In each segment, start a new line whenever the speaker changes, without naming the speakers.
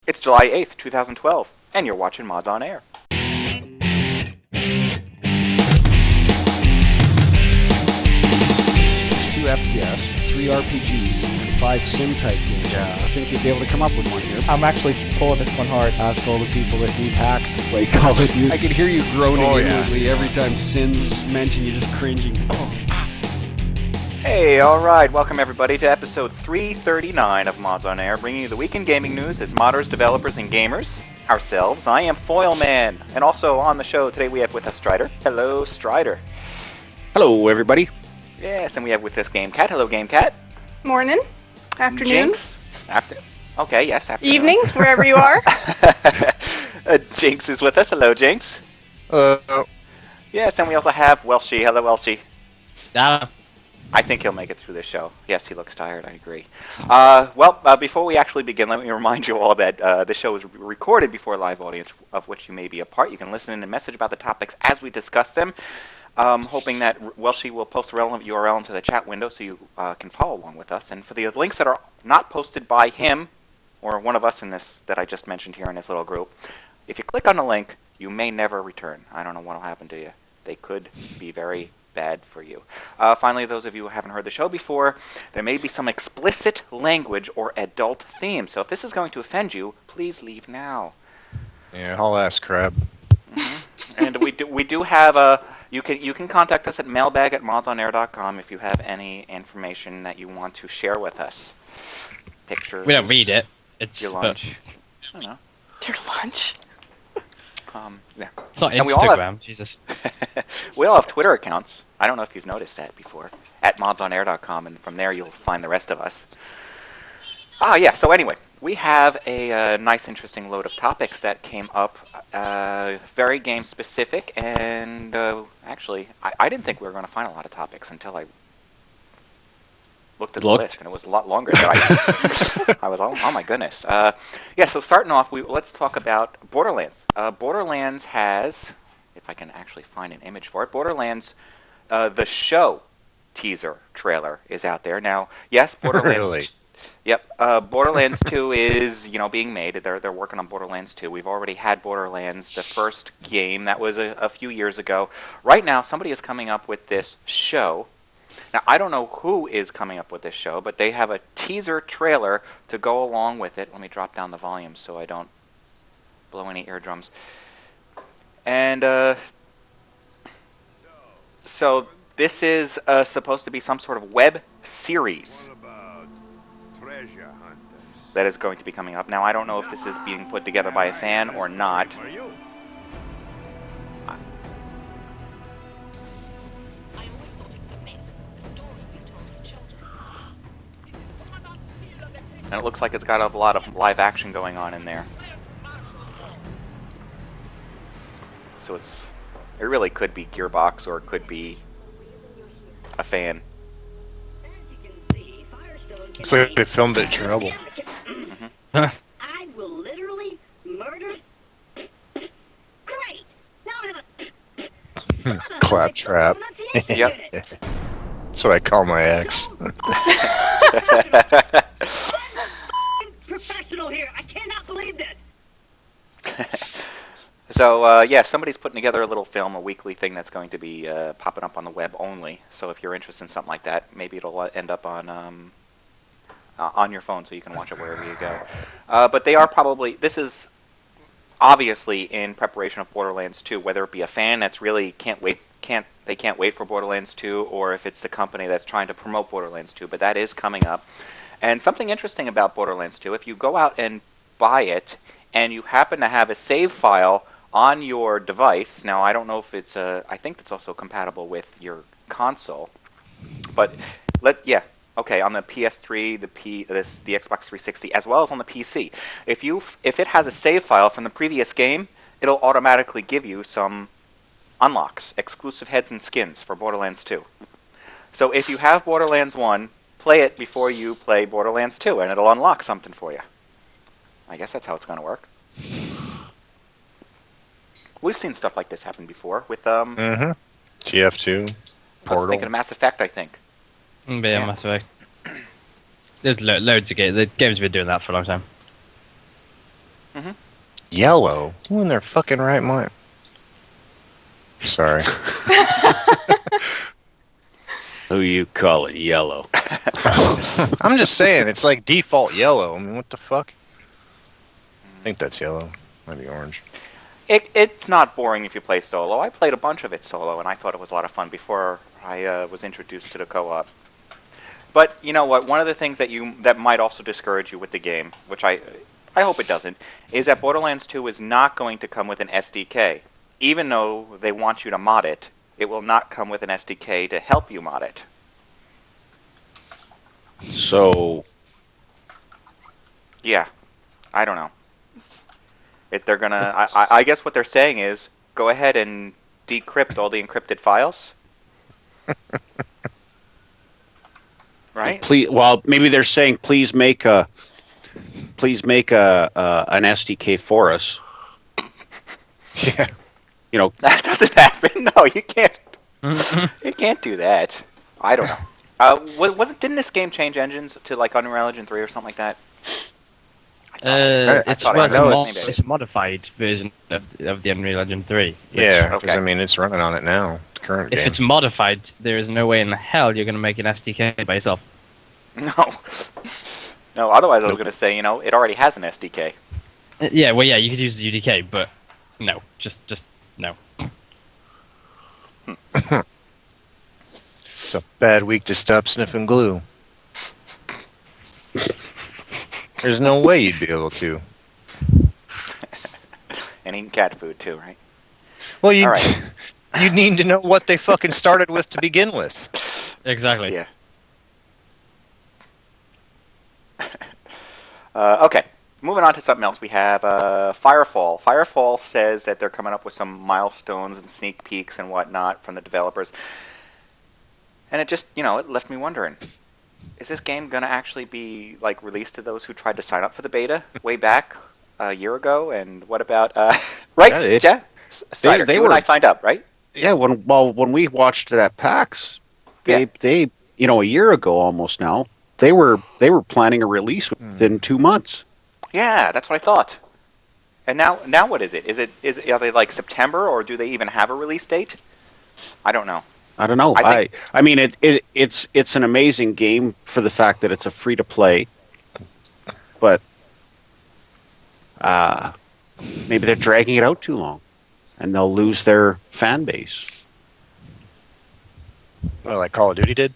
It's July 8th, 2012, and you're watching Mods on Air.
2 FPS, 3 RPGs, and 5 sim-type games.
Yeah.
I think you'd be able to come up with one here.
I'm actually pulling this one hard.
Ask all the people that need hacks to play Call of Duty. I can hear you groaning inwardly every time Sin's mentioned. You're just cringing.
Hey, alright, welcome everybody to episode 339 of Mods on Air, bringing you the weekend gaming news as modders, developers, and gamers. Ourselves, I am foyleman, and also on the show today we have with us Stryder. Hello, Stryder.
Hello, everybody.
Yes, and we have with us GameKat. Hello, GameKat.
Morning. Afternoon.
Jynx. Okay, yes, afternoon.
Evening, wherever you are.
Jynx is with us. Hello, Jynx. Yes, and we also have Welshy. Hello, Welshy. I think he'll make it through this show. Yes, he looks tired, I agree. Before we actually begin, let me remind you all that the show is recorded before a live audience of which you may be a part. You can listen in and message about the topics as we discuss them. Hoping that Welshy will post a relevant URL into the chat window so you can follow along with us. And for the links that are not posted by him or one of us in this that I just mentioned here in this little group, if you click on the link, you may never return. I don't know what will happen to you. They could be very bad for you. Finally, those of you who haven't heard the show before, there may be some explicit language or adult themes. So if this is going to offend you, please leave now.
Yeah, I'll ask Crab.
Mm-hmm. And we do have a. You can contact us at mailbag@modsonair.com if you have any information that you want to share with us. Pictures.
We don't read it. It's
your lunch. I don't know.
Your lunch.
Yeah.
It's not
And
Instagram, Jesus.
We all have Twitter accounts. I don't know if you've noticed that before. At modsonair.com, and from there you'll find the rest of us. Yeah, so anyway, we have a nice, interesting load of topics that came up, very game-specific, and actually, I didn't think we were going to find a lot of topics until I looked at the list, and it was a lot longer than I was, oh my goodness. Yeah, so starting off, let's talk about Borderlands. Borderlands has, if I can actually find an image for it, Borderlands, the show teaser trailer is out there. Now, yes, Borderlands...
Really?
Yep, Borderlands 2 is, being made. They're working on Borderlands 2. We've already had Borderlands, the first game. That was a few years ago. Right now, somebody is coming up with this show. Now, I don't know who is coming up with this show, but they have a teaser trailer to go along with it. Let me drop down the volume so I don't blow any eardrums. And, so this is supposed to be some sort of web series that is going to be coming up. Now, I don't know if this is being put together by a fan or not. And it looks like it's got a lot of live action going on in there. So it really could be Gearbox, or it could be a fan.
Looks like they filmed it at Chernobyl.
I will literally murder. Great. Now I have a
Claptrap.
Yep.
That's what I call my ex.
professional here. I cannot believe this.
So, yeah, somebody's putting together a little film, a weekly thing that's going to be popping up on the web only. So if you're interested in something like that, maybe it'll end up on your phone so you can watch it wherever you go. But they are probably... This is obviously in preparation of Borderlands 2, whether it be a fan that's really can't wait for Borderlands 2, or if it's the company that's trying to promote Borderlands 2, but that is coming up. And something interesting about Borderlands 2, if you go out and buy it, and you happen to have a save file on your device, now I don't know if it's I think it's also compatible with your console, but on the PS3, the Xbox 360, as well as on the PC. If it has a save file from the previous game, it'll automatically give you some unlocks, exclusive heads and skins for Borderlands 2. So if you have Borderlands 1, play it before you play Borderlands 2, and it'll unlock something for you. I guess that's how it's going to work. We've seen stuff like this happen before with
TF2,
I was thinking of Mass Effect, I think.
Yeah, Mass Effect. There's loads of games. The games have been doing that for a long time.
Yellow? Who in their fucking right mind? Sorry.
Who you call it yellow?
I'm just saying, it's like default yellow. I mean, what the fuck? I think that's yellow. Might be orange.
It's not boring if you play solo. I played a bunch of it solo, and I thought it was a lot of fun before I was introduced to the co-op. But you know what? One of the things that might also discourage you with the game, which I hope it doesn't, is that Borderlands 2 is not going to come with an SDK. Even though they want you to mod it, it will not come with an SDK to help you mod it.
So,
Yeah, I don't know. They're gonna. I guess what they're saying is, go ahead and decrypt all the encrypted files. Right?
please, well, maybe they're saying please make an SDK for us.
Yeah.
You know,
That doesn't happen. No, you can't. You can't do that. I don't know. Didn't this game change engines to like Unreal Engine 3 or something like that?
It's
thought I
well,
know
it's a modified version of the Unreal Engine 3.
Yeah, because
Okay.
I mean, it's running on it now. The current
If
game.
it's modified, there is no way in the hell you're going to make an SDK by yourself.
No. No, otherwise I was going to say, it already has an SDK.
Yeah, well, yeah, you could use the UDK, but no, just no.
It's a bad week to stop sniffing glue. There's no way you'd be able to.
And eating cat food too, right?
Well, you
All right.
you need to know what they fucking started with to begin with.
Exactly.
Yeah. Okay, moving on to something else. We have Firefall. Firefall says that they're coming up with some milestones and sneak peeks and whatnot from the developers. And it just, it left me wondering. Is this game going to actually be like released to those who tried to sign up for the beta way back a year ago? And what about, right, Jeff? Stryder,
they
you
were-
and I signed up, right?
yeah. When we watched it at PAX, they a year ago almost now, they were planning a release within 2 months.
Yeah, that's what I thought. And now what is it? Are they like September, or do they even have a release date? I don't know.
I don't know.
I
I mean, it's an amazing game for the fact that it's a free to play, but maybe they're dragging it out too long, and they'll lose their fan base.
Well, like Call of Duty did.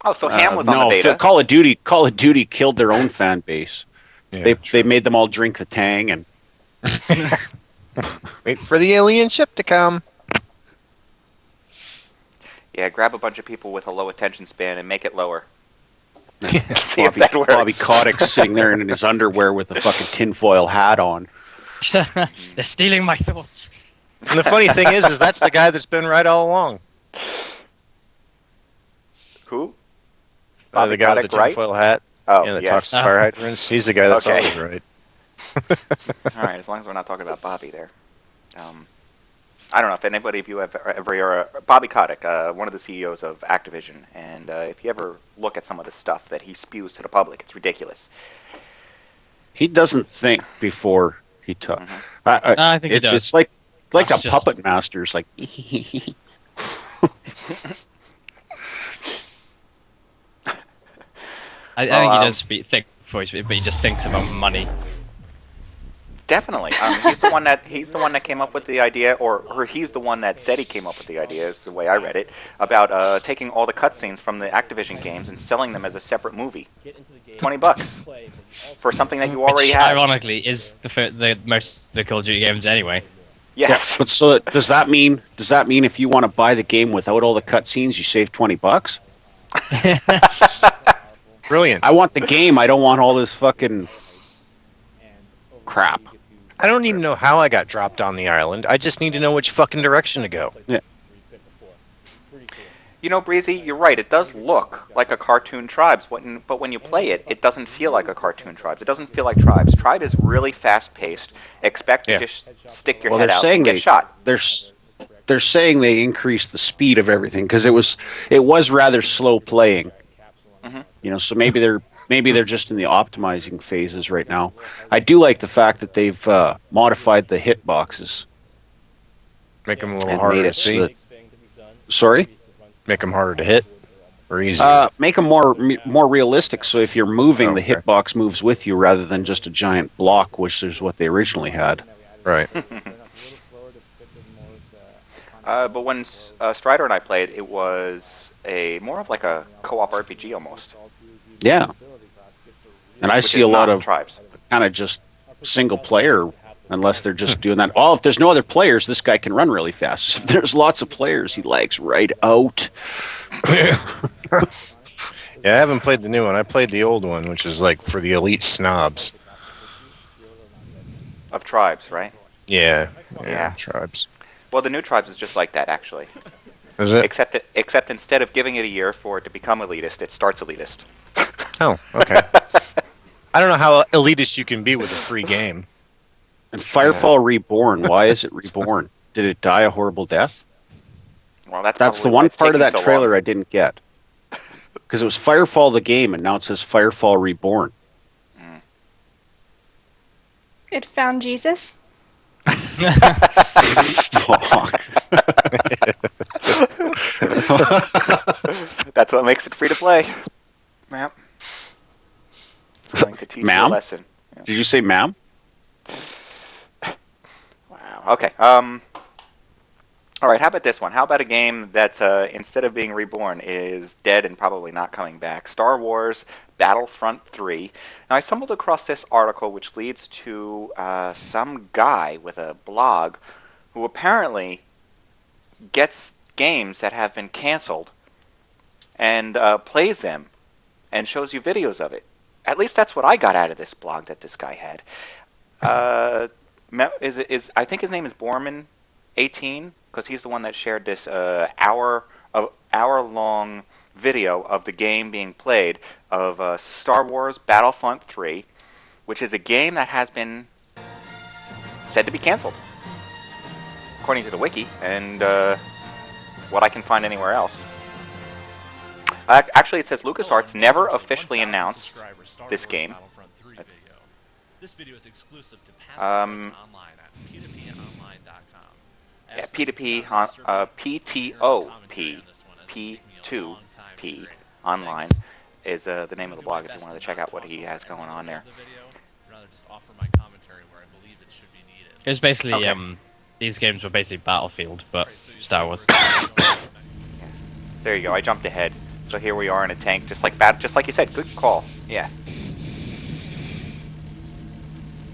Oh, so Ham was on
no,
the beta.
Call of Duty killed their own fan base.
Yeah,
They made them all drink the Tang, and
wait for the alien ship to come.
Yeah, grab a bunch of people with a low attention span and make it lower. See if
Bobby,
that works.
Bobby Kotick's sitting there in his underwear with a fucking tinfoil hat on.
They're stealing my thoughts.
And the funny thing is that's the guy that's been right all along.
Who?
The
Bobby
guy with
Kotick,
the
right?
tinfoil hat.
Oh,
Yeah, that
yes.
talks to fire hydrants. He's the guy that's
Okay.
always right.
All right, as long as we're not talking about Bobby there. I don't know if anybody of you have ever Bobby Kotick, one of the CEOs of Activision, and if you ever look at some of the stuff that he spews to the public, it's ridiculous.
He doesn't think before he talks.
I think he does.
It's like
That's
a
just-
puppet master. It's like
I think he does think voice, but he just thinks about money.
Definitely, he's the one that came up with the idea, or he's the one that said he came up with the idea. Is the way I read it, about taking all the cutscenes from the Activision games and selling them as a separate movie. $20 for something that you already
Which,
have.
ironically, is the most of the Call of Duty games anyway.
Yes.
But so does that mean if you want to buy the game without all the cutscenes, you save $20?
Brilliant.
I want the game. I don't want all this fucking crap.
I don't even know how I got dropped on the island. I just need to know which fucking direction to go.
You know, Breezy, you're right. It does look like a cartoon Tribes, but when you play it, it doesn't feel like a cartoon Tribes. It doesn't feel like Tribes. Tribe is really fast-paced. Expect to just stick your head out and get shot.
They're saying they increased the speed of everything because it was rather slow playing.
Mhm.
So maybe they're maybe they're just in the optimizing phases right now. I do like the fact that they've modified the hitboxes
Make them a little
and
harder
made
to
it so
see.
that. Sorry.
Make them harder to hit. Or easier.
Make them more realistic. So if you're moving, the
Okay.
hitbox moves with you rather than just a giant block, which is what they originally had.
Right.
But when Stryder and I played, it was more of like a co-op RPG almost.
Yeah. And I
which
see
is
a lot
not
of
tribes.
kind of just single player, unless they're just doing that. Oh, if there's no other players, this guy can run really fast. If there's lots of players, he lags right out.
Yeah, I haven't played the new one. I played the old one, which is like for the elite snobs.
Of tribes, right?
Yeah.
Yeah.
Tribes.
Well, the new tribes is just like that, actually.
Is it?
Except instead of giving it a year for it to become elitist, it starts elitist.
Oh, okay. I don't know how elitist you can be with a free game.
And Firefall Reborn, why is it reborn? Did it die a horrible death?
Well, that's
That's the
probably why
one
it's
part of
taking
that
so
trailer
long.
I didn't get. Because it was Firefall the game, and now it says Firefall Reborn.
It found Jesus.
Fuck.
That's what makes it free to play. Yep. It's going to teach you a
Ma'am?
lesson.
Did you say ma'am?
Wow. Okay. All right. How about this one? How about a game that's instead of being reborn is dead and probably not coming back? Star Wars Battlefront 3. Now I stumbled across this article, which leads to some guy with a blog who apparently gets games that have been canceled and plays them and shows you videos of it. At least that's what I got out of this blog that this guy had. I think his name is Borman18, because he's the one that shared this hour-long video of the game being played of Star Wars Battlefront 3, which is a game that has been said to be canceled, according to the wiki and what I can find anywhere else. Actually, it says LucasArts never officially announced this game.
This video is exclusive to
Online at p2ponline.com. Yeah, P2P, P2P, P2P online is the name of the blog if you wanted to check out what he has going on there.
It was basically
Okay.
These games were basically Battlefield, but Star Wars.
There you go. I jumped ahead. So here we are in a tank, just like you said. Good call. Yeah.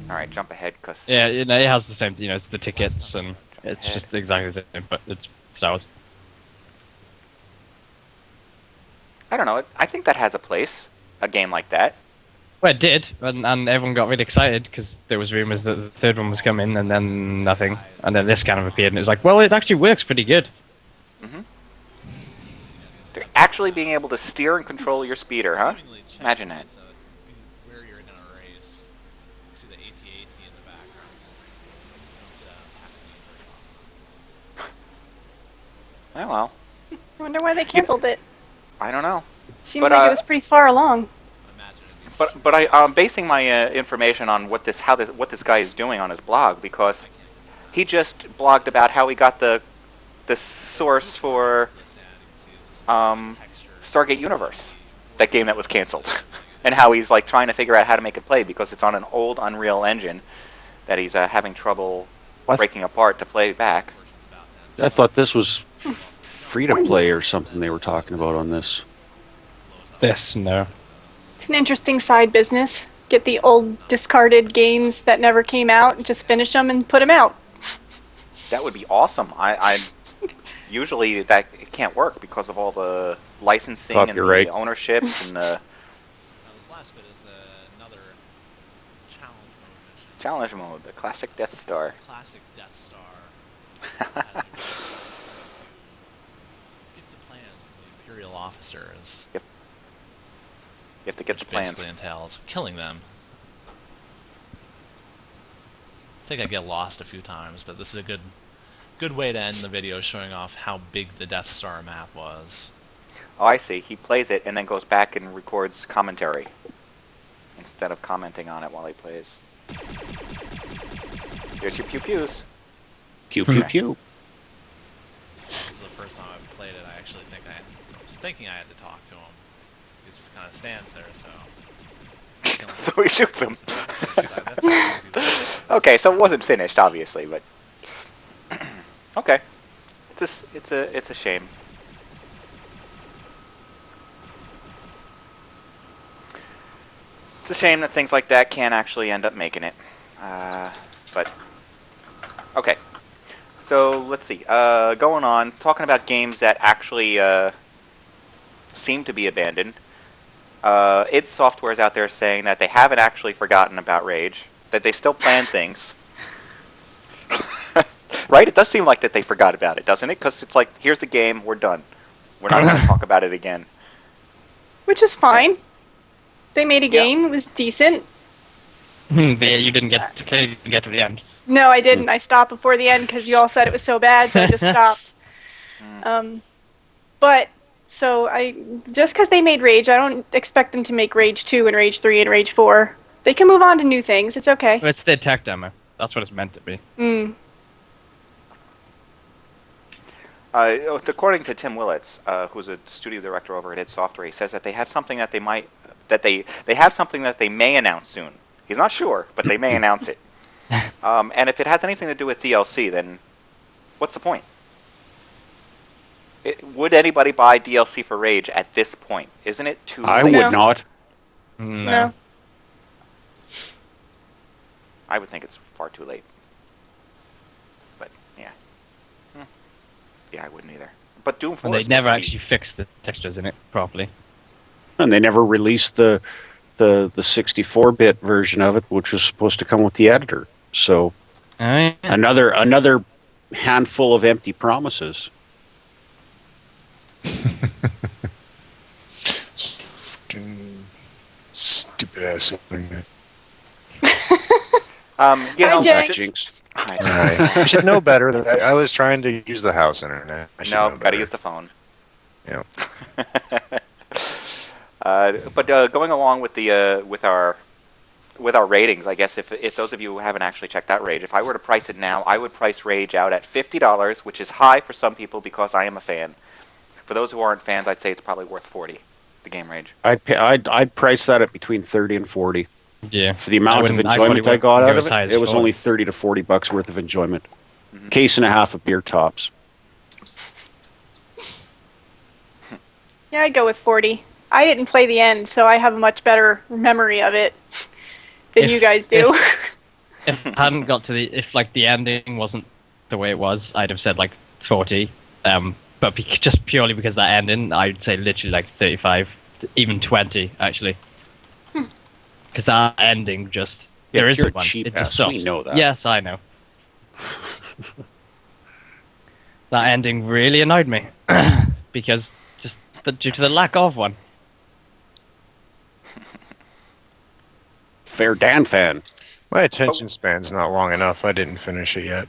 All right, jump ahead, cause
Yeah, it has the same. It's the tickets and it's just exactly the same, but it's Star Wars.
I don't know. I think that has a place. A game like that.
Well, it did, and everyone got really excited because there was rumors that the third one was coming, and then nothing, and then this kind of appeared, and it was like, well, it actually works pretty good.
They're actually being able to steer and control your speeder, huh? Imagine that.
Where you're in a race. You see the AT-AT in the background. You don't see that on
Oh well.
I wonder why they canceled it.
I don't know.
Seems
But,
like it was pretty far along.
But I'm basing my information on what this guy is doing on his blog, because he just blogged about how he got the source for Stargate Universe, that game that was canceled, and how he's like trying to figure out how to make it play because it's on an old Unreal Engine that he's having trouble breaking apart to play back.
I thought this was free to play or something they were talking about on this.
No.
It's an interesting side business. Get the old discarded games that never came out and just finish them and put them out.
That would be awesome. I usually that it can't work because of all the licensing and
Copyright.
the ownership and the
this last bit is another challenge mode mission.
challenge mode, the classic Death Star.
Classic Death Star. Get the plans from the Imperial officers.
Yep. You have to get
which
the plans.
basically entails killing them. I think I get lost a few times, but this is a good way to end the video showing off how big the Death Star map was.
Oh, I see. He plays it and then goes back and records commentary. instead of commenting on it while he plays. Here's your pew-pews.
Pew pew pew.
This is the first time I've played it. I actually think I was thinking I had to talk to him. He just kind of stands there, so.
So he shoots him.
That's what
Okay, so it wasn't finished, obviously, but okay. It's a shame. It's a shame that things like that can't actually end up making it. But okay. So let's see. Going on, talking about games that actually seem to be abandoned. id Software is out there saying that they haven't actually forgotten about Rage, that they still plan things. Right? It does seem like that they forgot about it, doesn't it? Because it's like, here's the game, we're done. We're not going to talk about it again.
Which is fine. They made a game, it was decent.
But yeah, you didn't get to the end.
No, I didn't. I stopped before the end because you all said it was so bad, so I just stopped. But, so, just because they made Rage, I don't expect them to make Rage 2 and Rage 3 and Rage 4. They can move on to new things, it's okay.
It's their tech demo. That's what it's meant to be.
According to Tim Willits, who's a studio director over at id Software, he says that they have something that they have something that they may announce soon. He's not sure, but they may announce it. And if it has anything to do with DLC, then what's the point? Would anybody buy DLC for Rage at this point? Isn't it too late?
I would not.
No.
I would think it's far too late. But, yeah. Yeah, I wouldn't either. But Doom 4
And they never actually fixed the textures in it properly.
And they never released the 64-bit version of it, which was supposed to come with the editor. So another handful of empty promises.
Stupid ass internet.
Hi,
Jynx.
I should know better. I was trying to use the house internet.
No, gotta use the phone.
Yeah.
But going along with the with our ratings, I guess if those of you who haven't actually checked out Rage, if I were to price it now, I would price Rage out at $50, which is high for some people because I am a fan. For those who aren't fans, I'd say it's probably worth $40. The game Rage.
I'd price that at between 30 and 40.
Yeah.
For the amount of enjoyment I got out of it, it was only 30 to 40 bucks worth of enjoyment. Case and a half of beer tops.
Yeah, I'd go with 40. I didn't play the end, so I have a much better memory of it than you guys do.
If I hadn't got to if the ending wasn't the way it was, I'd have said 40. But just purely because that ending, I'd say literally 35, even 20 actually. Because that ending just there isn't one.
Cheap
it just
ass.
stops.
We know that.
Yes, I know. That ending really annoyed me because due to the lack of one.
Fair Dan fan.
My attention span's not long enough. I didn't finish it yet.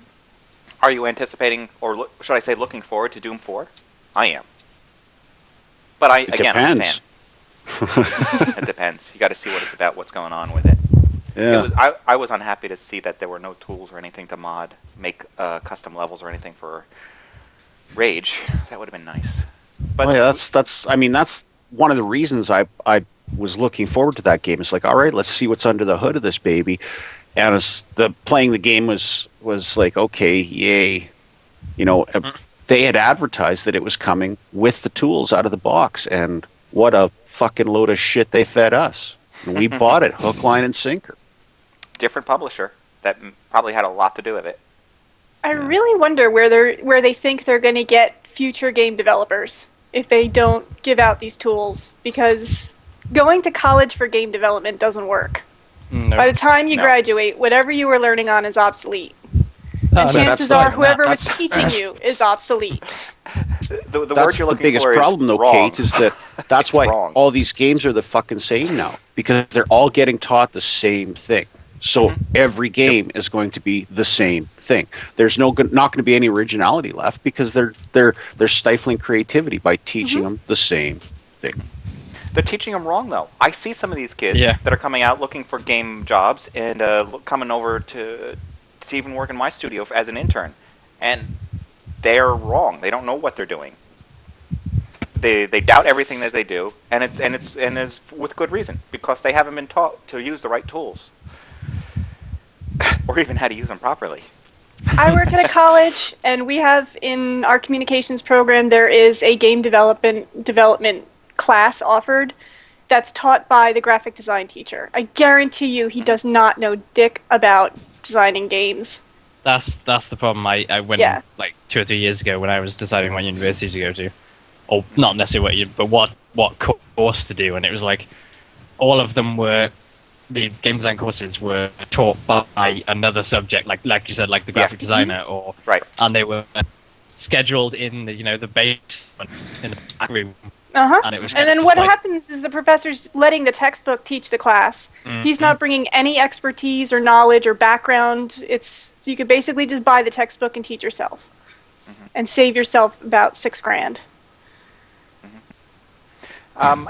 Are you anticipating, or should I say looking forward to Doom 4? I am. But I'm a fan. It depends. You got to see what it's about, what's going on with it.
Yeah.
I was unhappy to see that there were no tools or anything to make custom levels or anything for Rage. That would have been nice. But
that's one of the reasons I was looking forward to that game. It's all right, let's see what's under the hood of this baby. And as playing the game was okay, yay. They had advertised that it was coming with the tools out of the box, and what a fucking load of shit they fed us. And we bought it, hook, line, and sinker.
Different publisher that probably had a lot to do with it.
I really wonder where they think they're going to get future game developers if they don't give out these tools, because going to college for game development doesn't work.
No.
By the time you graduate, whatever you were learning on is obsolete. And chances are whoever was teaching you is obsolete.
The word
That's
you're
the
looking
biggest
for
problem,
is
though,
wrong.
Kate, is that's why
wrong.
all these games are the fucking same now, because they're all getting taught the same thing. So every game is going to be the same thing. There's not going to be any originality left because they're stifling creativity by teaching them the same thing.
They're teaching them wrong, though. I see some of these kids that are coming out looking for game jobs and coming over to even work in my studio as an intern, and they're wrong. They don't know what they're doing. They doubt everything that they do, and it's with good reason, because they haven't been taught to use the right tools, or even how to use them properly.
I work at a college, and we have in our communications program there is a game development class offered that's taught by the graphic design teacher. I guarantee you he does not know dick about designing games.
That's the problem. I went like 2 or 3 years ago when I was deciding what university to go to, or not necessarily but what course to do, and it was like all of them were. The game design courses were taught by another subject, like you said, like the graphic designer, or and they were scheduled in the basement in the back room. And it was
and then what happens is the professor's letting the textbook teach the class. He's not bringing any expertise or knowledge or background. So you could basically just buy the textbook and teach yourself, and save yourself about $6,000.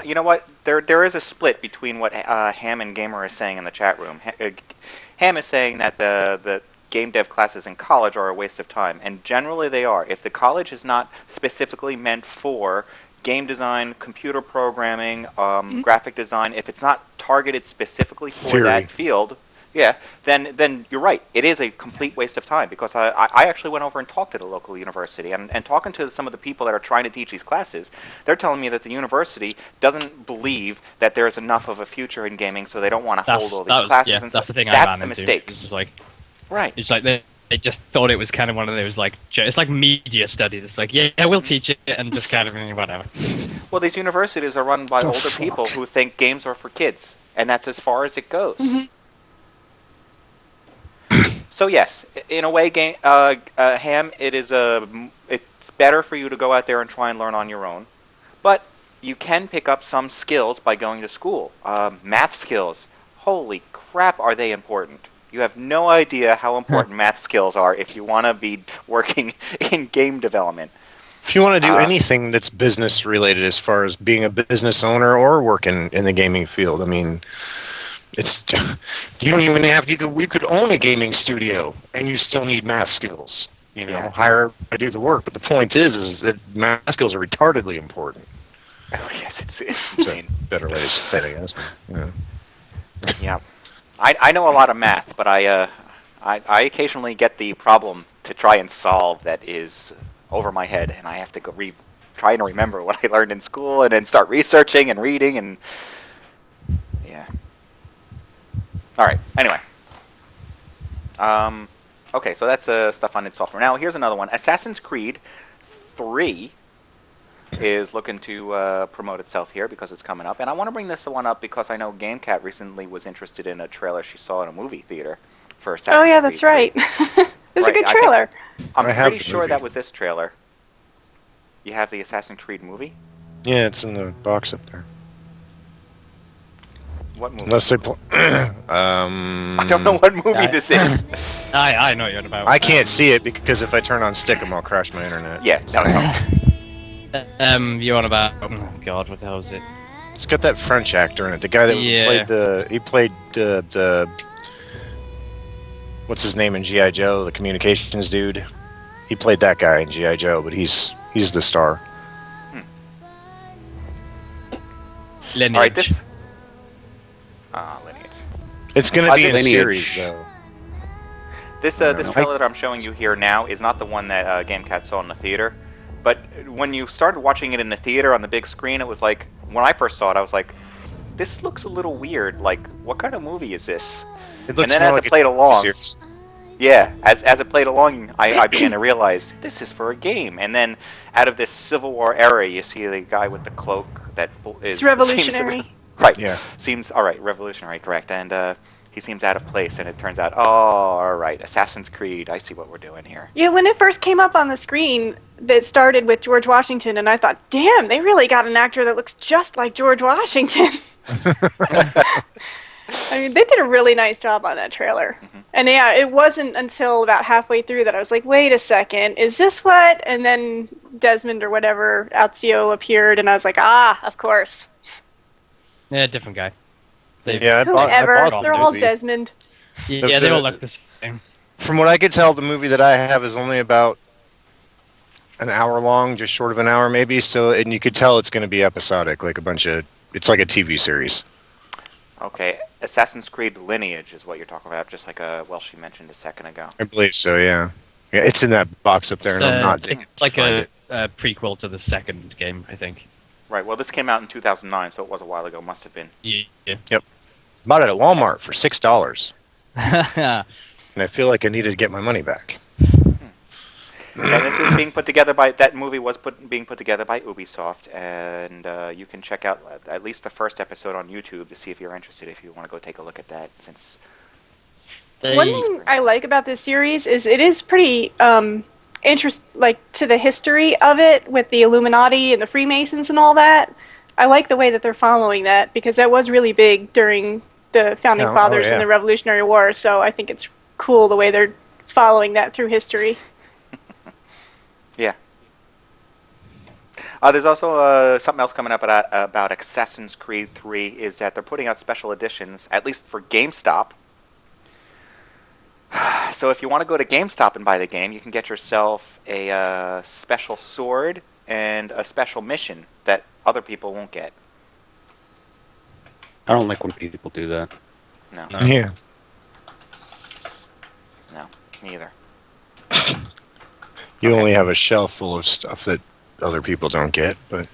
You know what? There is a split between what Ham and Gamer is saying in the chat room. Ham is saying that the game dev classes in college are a waste of time, and generally they are. If the college is not specifically meant for game design, computer programming, graphic design, if it's not targeted specifically for that field, then you're right. It is a complete waste of time, because I actually went over and talked at a local university, and talking to some of the people that are trying to teach these classes, they're telling me that the university doesn't believe that there's enough of a future in gaming, so they don't want to hold all these classes. And
that's the thing.
That's the mistake.
It's just like,
it's
like they just thought it was kind of one of those, like, it's like media studies. It's like, we'll teach it, and just kind of whatever.
Well, these universities are run by older people who think games are for kids, and that's as far as it goes. So yes, in a way, Ham, it's better for you to go out there and try and learn on your own, but you can pick up some skills by going to school. Math skills, holy crap, are they important? You have no idea how important math skills are if you want to be working in game development.
If you want to do anything that's business related, as far as being a business owner or working in the gaming field, I mean, you don't even have you could own a gaming studio and you still need math skills. Hire to do the work. But the point is that math skills are retardedly important.
Oh yes, it's insane.
Better way to say it, I guess.
Yeah, I know a lot of math, but I occasionally get the problem to try and solve that is over my head, and I have to go try and remember what I learned in school, and then start researching and reading, and all right. Anyway. Okay, so that's stuff on id Software. Now, here's another one. Assassin's Creed 3 is looking to promote itself here because it's coming up. And I want to bring this one up because I know GameKat recently was interested in a trailer she saw in a movie theater for Assassin's Creed.
Oh, yeah, that's right. It was a good trailer.
I'm pretty sure that was this trailer. You have the Assassin's Creed movie?
Yeah, it's in the box up there.
What movie?
Unless they
I don't know what movie this is.
I know you're about.
I can't see it because if I turn on Stick'em, I'll crash my internet.
Yeah, no.
You on about? Oh God, what the hell is it?
It's got that French actor in it. The guy that played the what's his name in G.I. Joe? The communications dude. He played that guy in G.I. Joe, but he's the star.
Lineage.
All right, this. Lineage.
It's going to be a series, though.
This trailer that I'm showing you here now is not the one that GameKat saw in the theater. But when you started watching it in the theater on the big screen, it was like, when I first saw it, I was like, this looks a little weird. Like, what kind of movie is this?
It looks
and then
more
as
like
it played along,
series.
as it played along, I began to realize this is for a game. And then out of this Civil War era, you see the guy with the cloak that is...
It's revolutionary.
Right.
Yeah.
Seems all right. Revolutionary, correct? And he seems out of place, and it turns out, all right, Assassin's Creed. I see what we're doing here.
Yeah, when it first came up on the screen, it started with George Washington, and I thought, damn, they really got an actor that looks just like George Washington. I mean, they did a really nice job on that trailer. And yeah, it wasn't until about halfway through that I was like, wait a second, is this what? And then Desmond or whatever, Ezio appeared, and I was like, of course.
Yeah, different guy.
Yeah, I
Whoever.
bought the
They're all
movie.
Desmond.
Yeah, they all look the same.
From what I could tell, the movie that I have is only about an hour long, just short of an hour maybe. So, and you could tell it's going to be episodic, like it's like a TV series.
Okay, Assassin's Creed Lineage is what you're talking about, just like Welshy mentioned a second ago.
I believe so. Yeah, it's in that box up there, and I'm not.
It's like a prequel to the second game, I think.
Right. Well, this came out in 2009, so it was a while ago. Must have been.
Yeah.
Yep. Bought it at Walmart for $6, and I feel like I needed to get my money back.
And this is being put together by that movie was being put together by Ubisoft, and you can check out at least the first episode on YouTube to see if you're interested. If you want to go take a look at that, since
One thing I like about this series is it is pretty to the history of it with the Illuminati and the Freemasons and all that. I like the way that they're following that because that was really big during the Founding Fathers and the Revolutionary War. So I think it's cool the way they're following that through history.
Yeah. There's also something else coming up about Assassin's Creed 3 is that they're putting out special editions, at least for GameStop. So if you want to go to GameStop and buy the game, you can get yourself a special sword and a special mission that other people won't get.
I don't like when people do that.
No.
Yeah.
No, neither.
You only have a shelf full of stuff that other people don't get, but.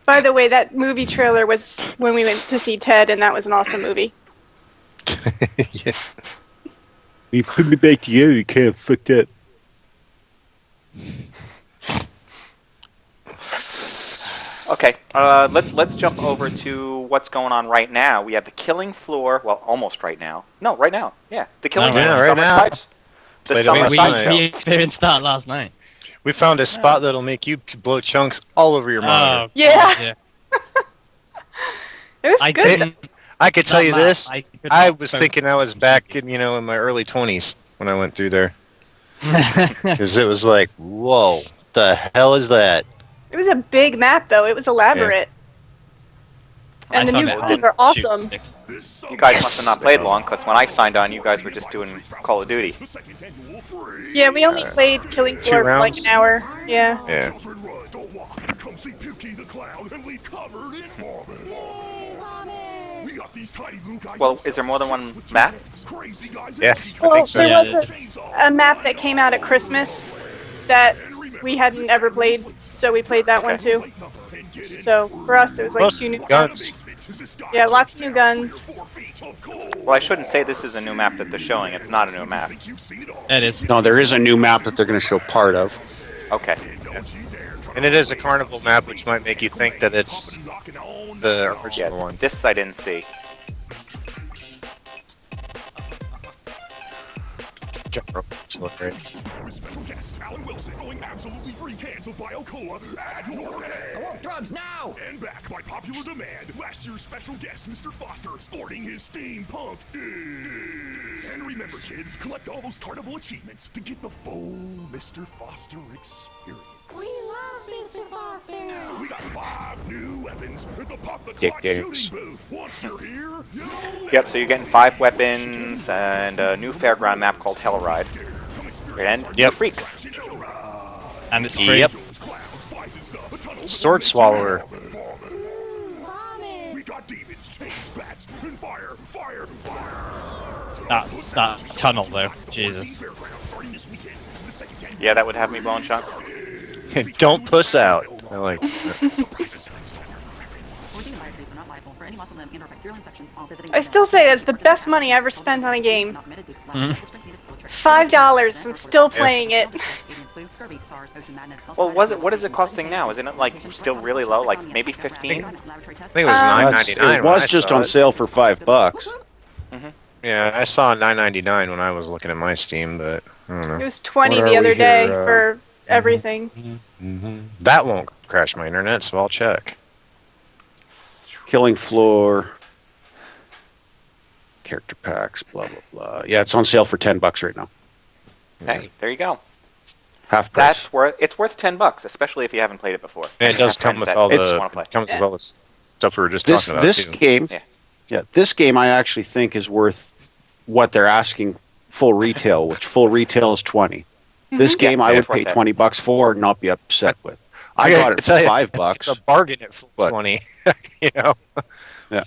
By the way, that movie trailer was when we went to see Ted, and that was an awesome movie.
Yeah.
You put me back together, you can't fuck that.
Okay, let's jump over to what's going on right now. We have the Killing Floor. Well, almost right now. No, right now. Yeah, the Killing Floor.
Right
Summer
now.
Sides. The Summer Sideshow.
We experienced that last night.
We found a spot that'll make you blow chunks all over your monitor.
Yeah. It was good.
I could tell you this. I was thinking I was back in my early 20s when I went through there. Because it was like, whoa, the hell is that?
It was a big map, though. It was elaborate. Yeah. And the new guns are awesome.
You guys must have not played long, because when I signed on, you guys were just doing Call of Duty.
Yeah, we only played Killing Floor for like an hour. Yeah.
Yeah.
Well, is there more than one map?
Yeah,
Well,
I think so.
there was a map that came out at Christmas that we hadn't ever played, so we played that one too. So for us, it was like 2 new guns. Yeah, lots of new guns.
Well, I shouldn't say this is a new map that they're showing. It's not a new map.
It is.
No, there is a new map that they're going to show part of.
Okay.
And it is a carnival map, which might make you think that it's the original one.
This I didn't see.
Special
guest Alan Wilson going absolutely free cans of Bio-Cola at your head.
I want drugs now!
And back by popular demand, last year's special guest Mr. Foster sporting his steampunk. And remember, kids, collect all those carnival achievements to get the full Mr. Foster experience.
We love Mr. Foster!
We got 5 new weapons at the Pop the
Dick
Clock
Dicks.
shooting booth. Once you're here,
Yep, so you're getting 5 weapons and a new fairground map called Hellride. And the Freaks.
And it's free.
Yep. Sword Swallower.
we got demons, chains, bats, and fire.
That tunnel, though. Jesus.
Yeah, that would have me blowing shots.
Don't puss out. I like that.
I still say that's the best money I ever spent on a game. $5. I'm still playing it.
Well, what is it costing now? Isn't it like still really low? Like maybe 15?
I think it was $9.99.
It was just on sale for $5.
Mm-hmm.
Yeah, I saw $9.99 when I was looking at my Steam, but I don't know.
It was 20
What are
the other
we
day
here,
for everything.
That won't crash my internet, so I'll check.
Killing Floor. Character packs, blah, blah, blah. Yeah, it's on sale for $10 right now.
Hey, there you go.
Half price.
It's worth $10, especially if you haven't played it before.
And it does come with all
wanna
the
play.
stuff we were just talking about
This
too.
game, this game I actually think is worth what they're asking full retail, which full retail is 20. This game I would pay $20 for and not be upset with. I got it for $5.
It's a bargain at full 20. You know.
Yeah.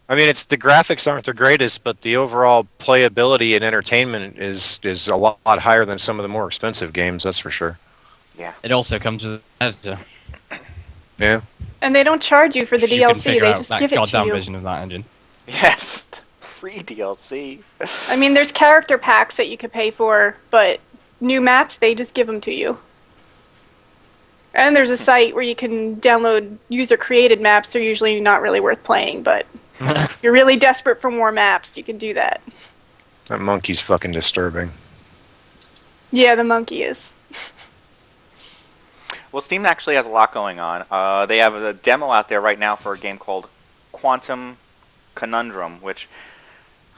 I mean, the graphics aren't the greatest, but the overall playability and entertainment is a lot higher than some of the more expensive games. That's for sure.
Yeah.
It also comes with an editor.
Yeah.
And they don't charge you for the
You can
DLC;
figure
they
out
just
that
give it to
goddamn
you.
version of that engine.
Yes, free DLC.
I mean, there's character packs that you could pay for, but new maps they just give them to you. And there's a site where you can download user-created maps. They're usually not really worth playing, but if you're really desperate for more maps, you can do that.
That monkey's fucking disturbing.
Yeah, the monkey is.
Well, Steam actually has a lot going on. They have a demo out there right now for a game called Quantum Conundrum, which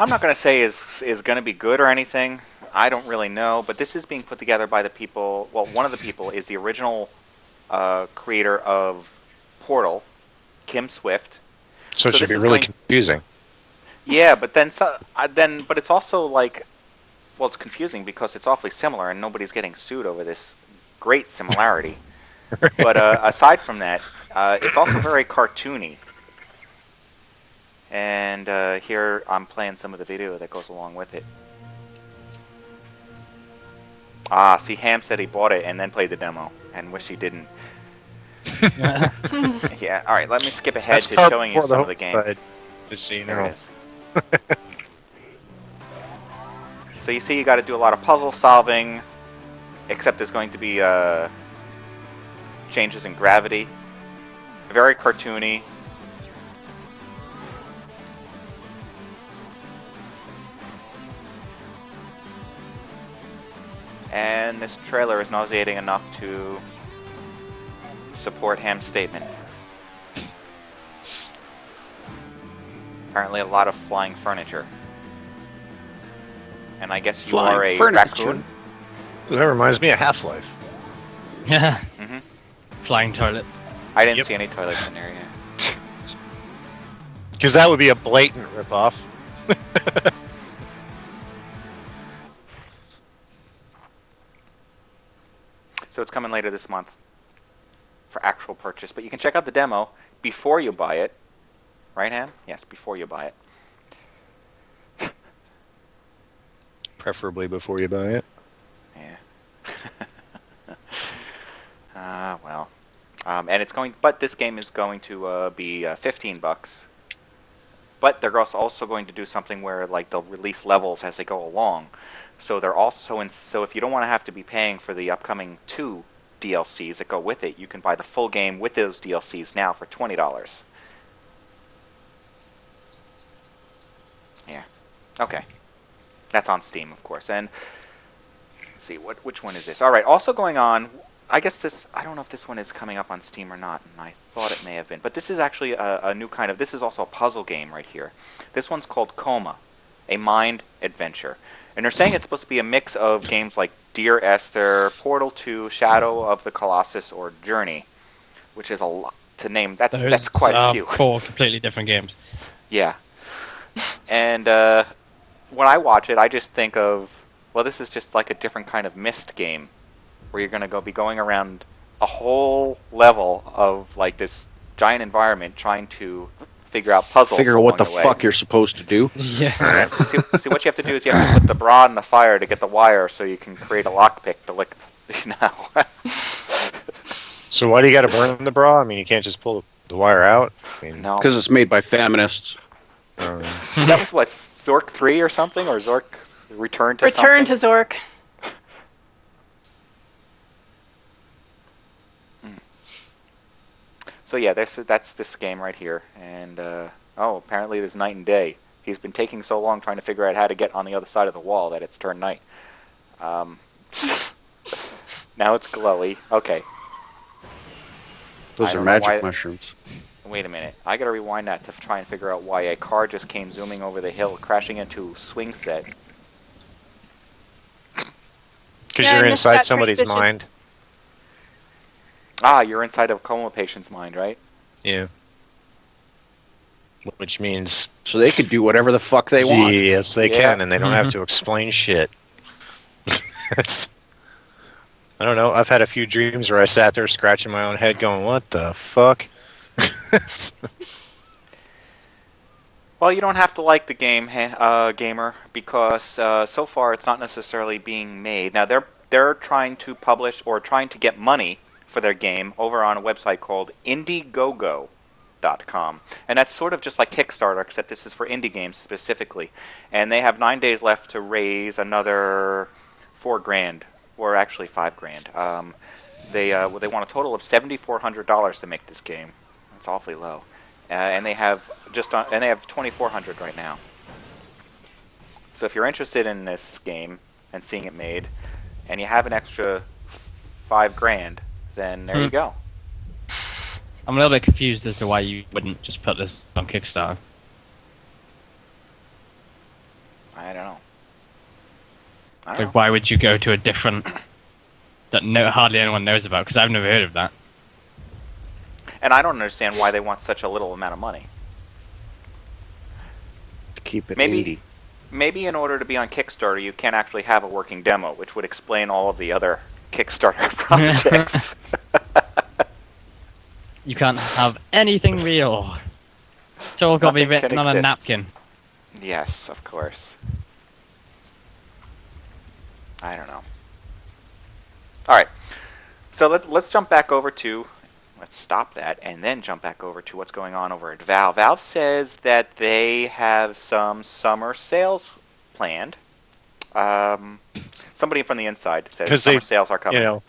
I'm not going to say is going to be good or anything. I don't really know, but this is being put together by the people. Well, one of the people is the original creator of Portal, Kim Swift.
So it should be really confusing.
Yeah, but then but it's also like, well, it's confusing because it's awfully similar, and nobody's getting sued over this great similarity. But aside from that, it's also very cartoony. And here I'm playing some of the video that goes along with it. Ah, see, Ham said he bought it and then played the demo, and wish he didn't. Yeah, alright, let me skip ahead to showing you some of the game.
Just so you
There
know.
it is. So you see you got to do a lot of puzzle solving, except there's going to be changes in gravity. Very cartoony. And this trailer is nauseating enough to support Ham's statement. Apparently a lot of flying furniture. And I guess you are a raccoon?
Ooh, that reminds me of Half-Life.
Yeah. Flying toilet.
I didn't see any toilets in there yet.
Because that would be a blatant ripoff.
So it's coming later this month for actual purchase. But you can check out the demo before you buy it. Right, Ham? Yes, before you buy it.
Preferably before you buy it.
Yeah. Well. And it's going, but this game is going to be $15. But they're also going to do something where like they'll release levels as they go along. So they're also so if you don't want to have to be paying for the upcoming 2 DLCs that go with it, you can buy the full game with those DLCs now for $20. Yeah. Okay. That's on Steam, of course. And let's see, which one is this? All right. Also going on, I guess I don't know if this one is coming up on Steam or not, and I thought it may have been. But this is actually a new kind of, this is also a puzzle game right here. This one's called Coma, a mind adventure. And they're saying it's supposed to be a mix of games like Dear Esther, Portal 2, Shadow of the Colossus, or Journey, which is a lot to name. That's quite a few.
4 completely different games.
Yeah. And when I watch it, I just think of, well, this is just like a different kind of Myst game, where you're going to be going around a whole level of like this giant environment trying to figure out puzzles.
Figure out what the
way.
fuck you're supposed to do.
Yeah.
See, what you have to do is you have to put the bra in the fire to get the wire, so you can create a lockpick to lick.
So why do you got to burn the bra? I mean, you can't just pull the wire out. I mean,
No.
Because it's made by feminists.
That was what, Zork 3 or something, or Zork Return to
Return
something?
to Zork.
So yeah, that's this game right here, and apparently there's night and day. He's been taking so long trying to figure out how to get on the other side of the wall that it's turned night. Now it's glowy. Okay.
Those are magic mushrooms.
Wait a minute. I gotta rewind that to try and figure out why a car just came zooming over the hill, crashing into swing set.
Because you're inside somebody's mind.
You're inside of a coma patient's mind, right?
Yeah. Which means...
So they could do whatever the fuck they want.
Yes, they can, and they don't have to explain shit. I don't know. I've had a few dreams where I sat there scratching my own head going, what the fuck?
Well, you don't have to like the game, gamer, because so far it's not necessarily being made. Now, they're trying to publish or trying to get money for their game over on a website called Indiegogo.com. And that's sort of just like Kickstarter, except this is for indie games specifically. And they have 9 days left to raise another $4,000. Or actually $5,000. They want a total of $7,400 to make this game. That's awfully low, and they have $2,400 right now. So if you're interested in this game and seeing it made, and you have an extra $5,000, then there you go.
I'm a little bit confused as to why you wouldn't just put this on Kickstarter.
I don't know.
Like, why would you go to a different that hardly anyone knows about? Because I've never heard of that.
And I don't understand why they want such a little amount of money.
Keep it indie.
Maybe in order to be on Kickstarter, you can't actually have a working demo, which would explain all of the other Kickstarter projects.
You can't have anything real. It's all got to be written on a napkin.
Yes, of course. I don't know. All right, so let's jump back over to, let's stop that, and then jump back over to what's going on over at Valve. Valve says that they have some summer sales planned. Somebody from the inside says summer sales are coming.
You know,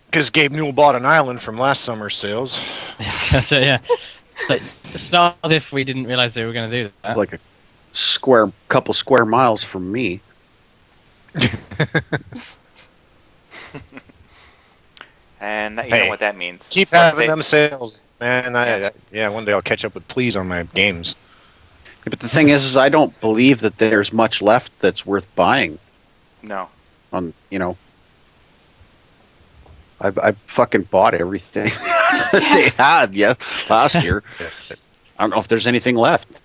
because Gabe Newell bought an island from last summer's sales.
So yeah, but it's not as if we didn't realize they were going to do that.
It's like a couple square miles from me.
And you know what that means.
Keep having them sales, man. One day I'll catch up with Please on my games.
Yeah, but the thing is I don't believe that there's much left that's worth buying.
No.
I fucking bought everything they had last year. I don't know if there's anything left.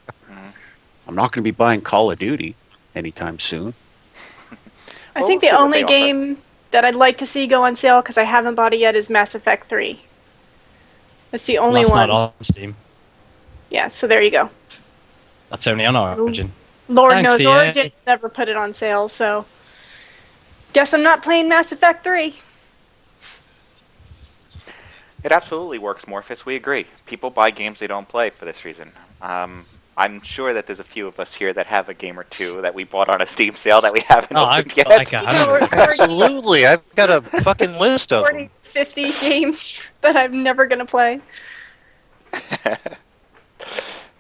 I'm not going to be buying Call of Duty anytime soon.
I think the only game that I'd like to see go on sale, because I haven't bought it yet, is Mass Effect 3. That's the only one.
That's not on Steam.
Yeah, so there you go.
That's only on Origin.
Lord knows Origin never put it on sale, so guess I'm not playing Mass Effect 3.
It absolutely works, Morphus. We agree. People buy games they don't play for this reason. I'm sure that there's a few of us here that have a game or two that we bought on a Steam sale that we haven't opened yet.
Absolutely. I've got a fucking list of
40, 50 games that I'm never going to play.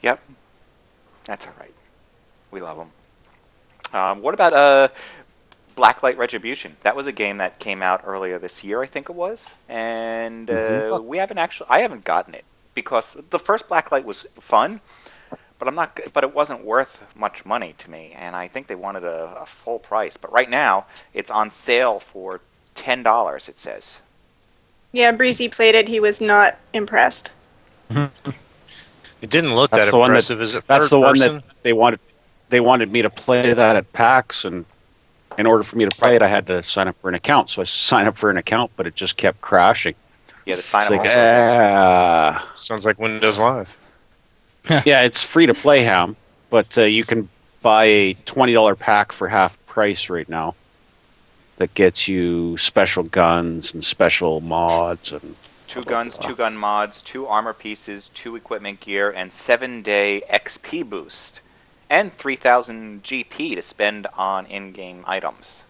Yep. That's all right. We love them. What about Blacklight Retribution? That was a game that came out earlier this year, I think it was. And I haven't gotten it because the first Blacklight was fun. But it wasn't worth much money to me, and I think they wanted a full price. But right now, it's on sale for $10. It says.
Yeah, Breezy played it. He was not impressed.
It didn't look that impressive. Is it?
That's the one that they wanted. They wanted me to play that at PAX, and in order for me to play it, I had to sign up for an account. So I signed up for an account, but it just kept crashing.
Yeah, the sign up.
Sounds like Windows Live.
Yeah, it's free to play, Ham, but you can buy a $20 pack for half price right now. That gets you special guns and special mods and
2 guns, 2 gun mods, 2 armor pieces, 2 equipment gear, and 7-day XP boost, and 3,000 GP to spend on in-game items,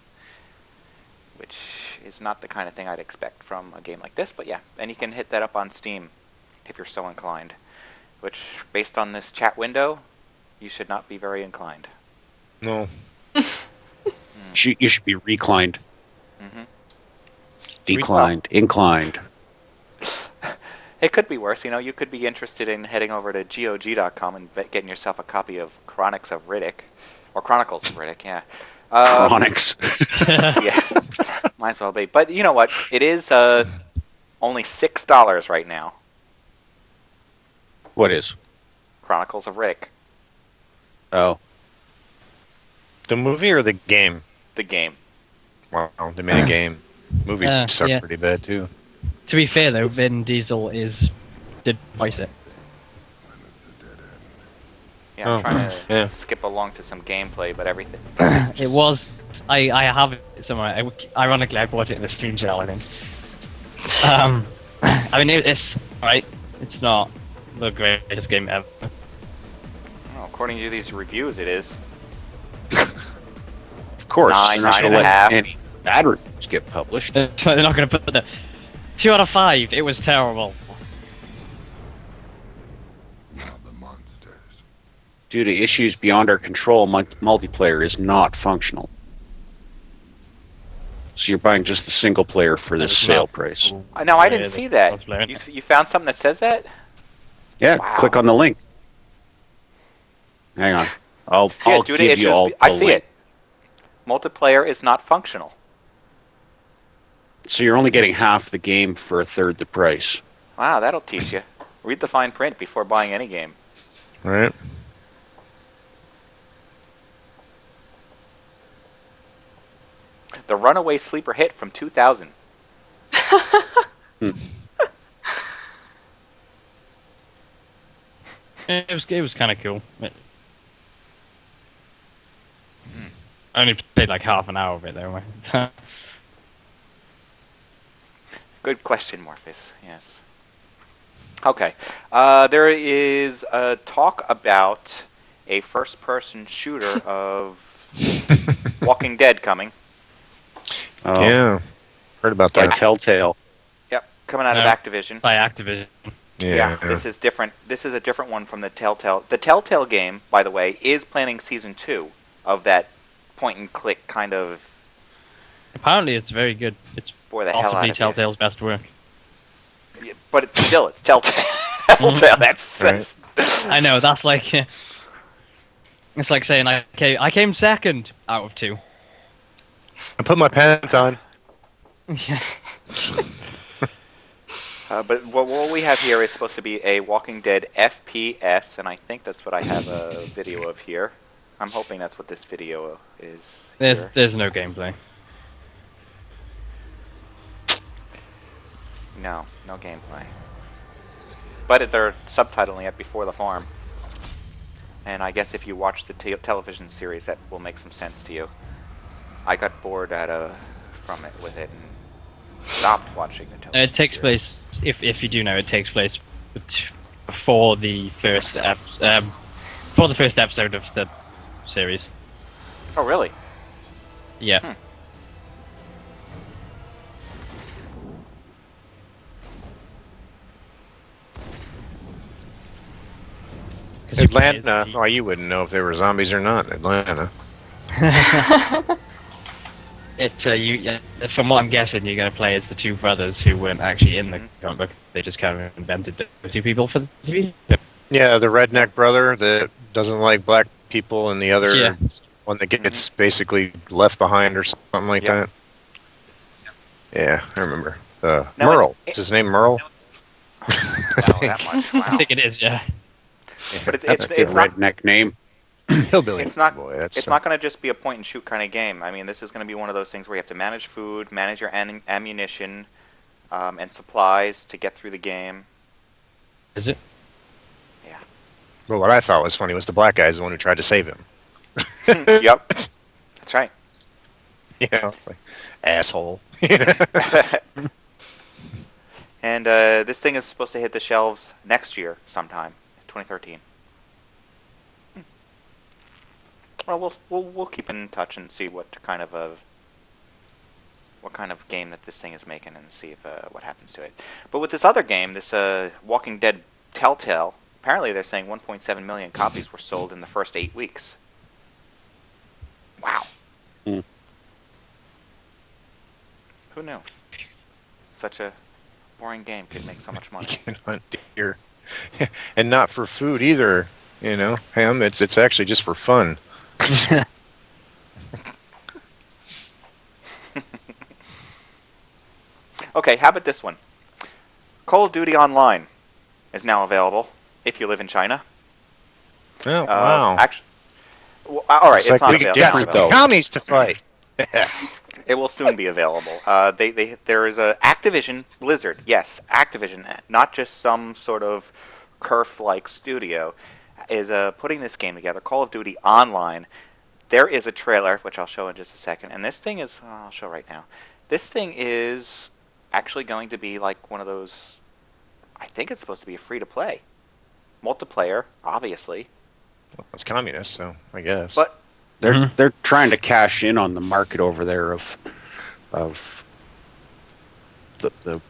which is not the kind of thing I'd expect from a game like this. But yeah, and you can hit that up on Steam if you're so inclined. Which, based on this chat window, you should not be very inclined.
No.
You should be reclined.
Mm-hmm.
Declined. Inclined.
It could be worse. You could be interested in heading over to GOG.com and getting yourself a copy of Chronicles of Riddick. Or Chronicles of Riddick, yeah.
Chronicles.
Yeah. Might as well be. But you know what? It is only $6 right now.
What is?
Chronicles of Riddick.
Oh.
The movie or the game?
The game.
Wow, they made a game. Movies suck
yeah.
pretty bad too.
To be fair though, Vin Diesel did voice it.
Yeah, I'm trying to skip along to some gameplay, but everything. It was.
I have it somewhere. Ironically, I bought it in the Steam sale, I think. I mean, it's right. It's not the greatest game ever.
Well, according to these reviews, it is.
Of course,
9.5.
Any bad reviews get published.
They're not going to put the 2 out of 5. It was terrible.
Due to issues beyond our control, multiplayer is not functional. So you're buying just the single player for this sale price.
No, I didn't see that. You found something that says that?
Yeah,
Wow.
click on the link. Hang on. I'll
due to
give
issues,
you all
I
the
see
link.
it. Multiplayer is not functional.
So you're only getting half the game for a third the price.
Wow, that'll teach you. Read the fine print before buying any game.
Right.
The runaway sleeper hit from 2000.
It was kind of cool. I only played like half an hour of it though.
Good question, Morpheus. Yes. Okay. There is a talk about a first-person shooter of Walking Dead coming.
Oh. Yeah. Heard about that.
By Telltale.
Yep, coming out of Activision.
By Activision.
Yeah, this is different. This is a different one from the Telltale. The Telltale game, by the way, is planning season 2 of that point-and-click kind of.
Apparently, it's very good. It's
the hell
possibly
out of
Telltale's best work.
Yeah, but it's Telltale. Telltale. That's.
I know. That's like. It's like saying I came second out of 2.
I put my pants on.
Yeah.
But what we have here is supposed to be a Walking Dead FPS, and I think that's what I have a video of here. I'm hoping that's what this video is.
There's no gameplay.
No gameplay. But they're subtitling it before the farm. And I guess if you watch the television series, that will make some sense to you. I got bored from it with it and stopped watching the television.
It takes place, if you do know, it takes place before the first episode of the series.
Oh, really?
Yeah.
Atlanta. Oh, you wouldn't know if they were zombies or not. Atlanta.
From what I'm guessing, you're going to play as the 2 brothers who weren't actually in the comic book. They just kind of invented the 2 people for the TV.
Yeah, the redneck brother that doesn't like black people, and the other one that gets basically left behind or something like that. Yeah, I remember. Merle. Is his name Merle?
That much. Wow.
I think it is, yeah.
But it's
a redneck name.
Hillbilly.
It's not.
Boy,
it's not going to just be a point and shoot kind of game. I mean, this is going to be one of those things where you have to manage food, manage your ammunition, and supplies to get through the game.
Is it?
Yeah.
Well, what I thought was funny was the black guy's the one who tried to save him.
Yep. That's right.
Yeah, it's like asshole.
And this thing is supposed to hit the shelves next year sometime, 2013. Well, we'll keep in touch and see what kind of game that this thing is making, and see if what happens to it. But with this other game, this Walking Dead Telltale, apparently they're saying 1.7 million copies were sold in the first 8 weeks. Wow. Who knew? Such a boring game could make so much money.
You can hunt deer, and not for food either. You know, Ham. It's actually just for fun.
Okay, how about this one? Call of Duty Online is now available if you live in China.
Oh, wow.
Actually, well, all right, it's not available.
Different though. Commies to fight.
It will soon be available. There is a Activision Blizzard. Yes, Activision, not just some sort of Kerf-like studio, is putting this game together. Call of Duty Online. There is a trailer, which I'll show in just a second. And this thing is, I'll show right now. This thing is actually going to be like one of those, I think it's supposed to be a free-to-play. Multiplayer, obviously.
Well, it's communist, so I guess.
But
they're trying to cash in on the market over there of the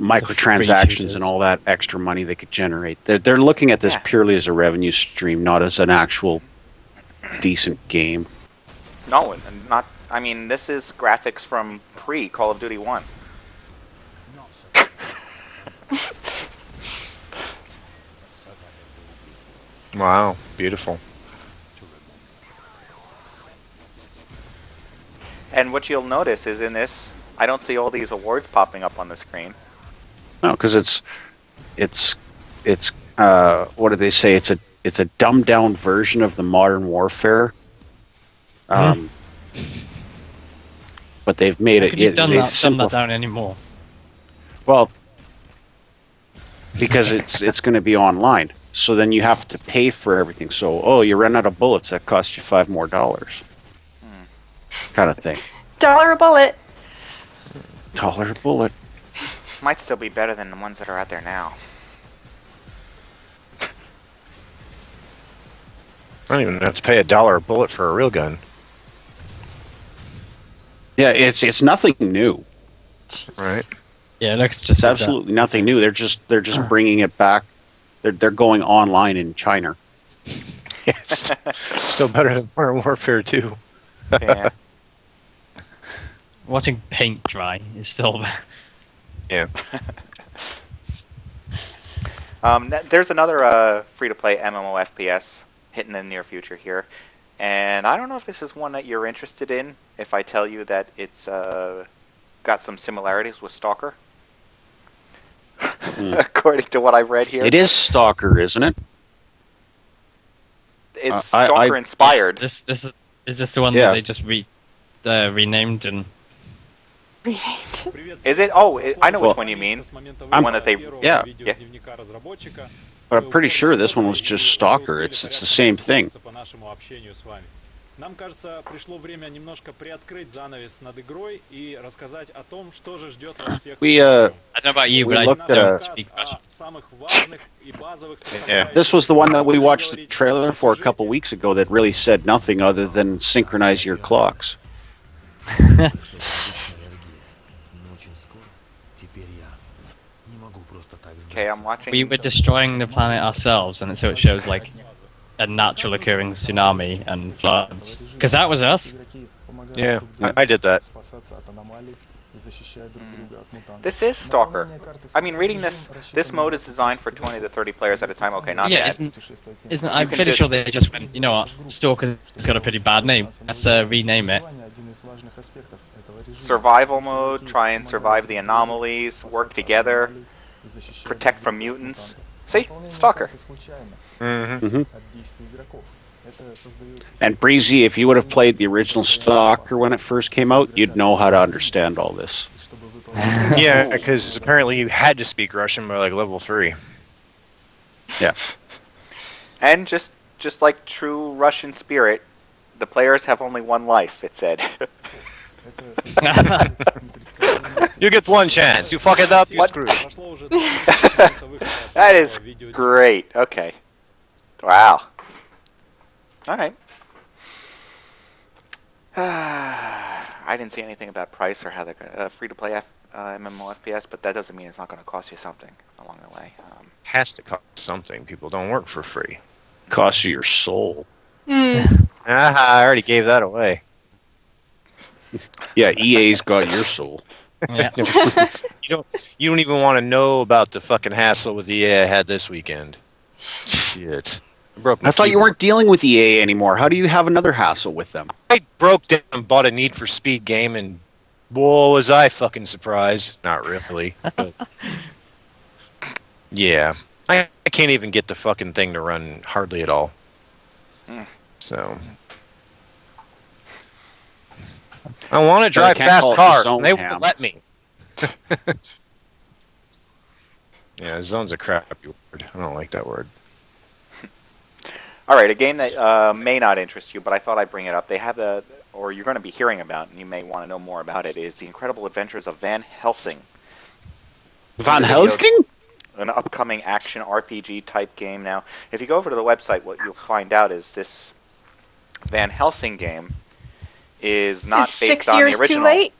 microtransactions and all that extra money they could generate. They're looking at this purely as a revenue stream, not as an actual decent game.
No, not. I mean, this is graphics from pre-Call of Duty 1.
Wow, beautiful.
And what you'll notice is in this, I don't see all these awards popping up on the screen.
No, because it's what do they say? It's a dumbed down version of the Modern Warfare. But they've made it.
You've done that down anymore.
Well, because it's going to be online, so then you have to pay for everything. So you ran out of bullets, that costs you $5 more, kind of thing.
$1 a bullet.
$1 a bullet.
Might still be better than the ones that are out there now.
I don't even have to pay $1 a bullet for a real gun.
Yeah, it's nothing new.
Right.
Yeah, it looks just.
It's absolutely nothing new. They're just bringing it back. They're going online in China.
It's still better than Modern Warfare 2.
Yeah.
Watching paint dry is still.
Yeah.
There's another free-to-play MMO FPS hitting in the near future here, and I don't know if this is one that you're interested in. If I tell you that it's got some similarities with Stalker, according to what I've read here,
it is Stalker, isn't it?
It's Stalker inspired.
Is this the one that they just renamed and?
Is it? Oh, I know which one you mean. One that they.
Yeah. But I'm pretty sure this one was just Stalker. It's the same thing.
Нам кажется, пришло время немножко приоткрыть занавес над игрой и рассказать о том, что же ждет вас всех.
I don't
know about you, but I
don't speak
самых важных и базовых
software. This was the one that we watched the trailer for a couple weeks ago that really said nothing other than synchronize your clocks.
Okay, I'm watching.
We were destroying the planet ourselves, and so it shows like a natural occurring tsunami and floods. Because that was us.
Yeah, I did that.
This is Stalker. I mean, reading this mode is designed for 20 to 30 players at a time. Okay, not bad.
Isn't I'm pretty sure they just went, you know what, Stalker's got a pretty bad name. Let's rename it.
Survival mode, try and survive the anomalies, work together, protect from mutants. See? Stalker.
Mm-hmm. And Breezy, if you would have played the original Stalker when it first came out, you'd know how to understand all this.
Yeah, because apparently you had to speak Russian by like level 3.
Yeah.
And just like true Russian spirit, the players have only one life, it said.
You get one chance. You fuck it up, you're screwed.
That is great. Okay. Wow. Alright. I didn't see anything about price or how they're going to free-to-play MMO FPS, but that doesn't mean it's not going to cost you something along the way.
Has to cost something. People don't work for free.
Costs you your soul.
I already gave that away.
Yeah, EA's got your soul.
Yeah.
You don't even want to know about the fucking hassle with EA I had this weekend. Shit.
I thought you weren't dealing with EA anymore. How do you have another hassle with them?
I broke down and bought a Need for Speed game, and boy, was I fucking surprised. Not really. But Yeah. I can't even get the fucking thing to run hardly at all. So... I want to drive fast cars, and they won't let me. Yeah, zone's a crappy word. I don't like that word.
All right, a game that may not interest you, but I thought I'd bring it up. They have or you're going to be hearing about, and you may want to know more about it, is The Incredible Adventures of Van Helsing.
Van Helsing?
An upcoming action RPG type game. Now, if you go over to the website, what you'll find out is this Van Helsing game is not based on the original.
6 years too late?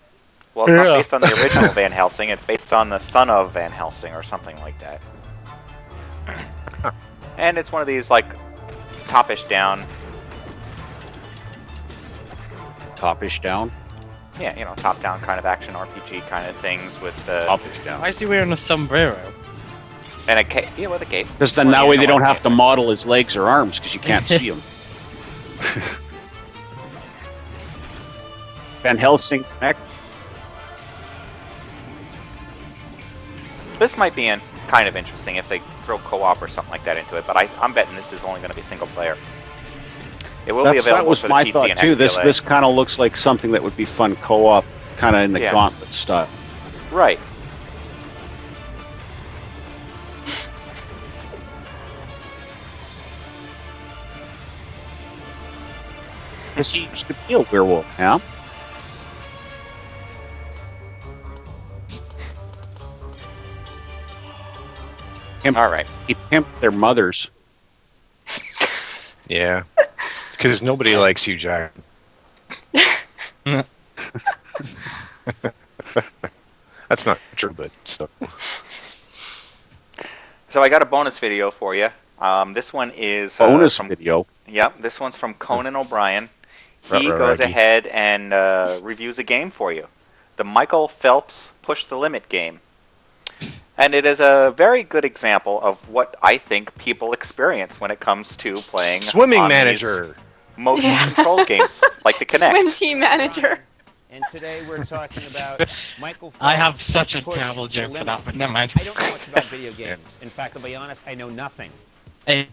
Well, it's not based on the original Van Helsing. It's based on the son of Van Helsing or something like that. And it's one of these, like, top-ish down.
Top-ish down?
Yeah, you know, top-down kind of action RPG kind of things with the...
Top-ish down.
Why is he wearing a sombrero?
And a cape. Yeah, with a cape.
Because then that way they don't have to model his legs or arms because you can't see him. Van Helsing's neck.
This might be kind of interesting if they throw co-op or something like that into it, but I'm betting this is only going to be single player. It will be available for the PC and
thought too.
XBLA.
This kind of looks like something that would be fun co-op, kind of in the Gauntlet style.
Right.
Because he used to be a werewolf, yeah?
All right.
He pimped their mothers.
Yeah. Because nobody likes you, Jack. That's not true, but still.
So I got a bonus video for you. This one is...
Bonus video?
Yep, this one's from Conan O'Brien. He goes ahead and reviews a game for you. The Michael Phelps Push the Limit game. And it is a very good example of what I think people experience when it comes to playing
Swimming Manager.
Motion control games, like the Kinect.
Swim Team Manager.
And today we're talking about Michael Phelps.
I have such a terrible joke for that, but never mind.
I don't know much about video games. In fact, I'll be honest, I know nothing.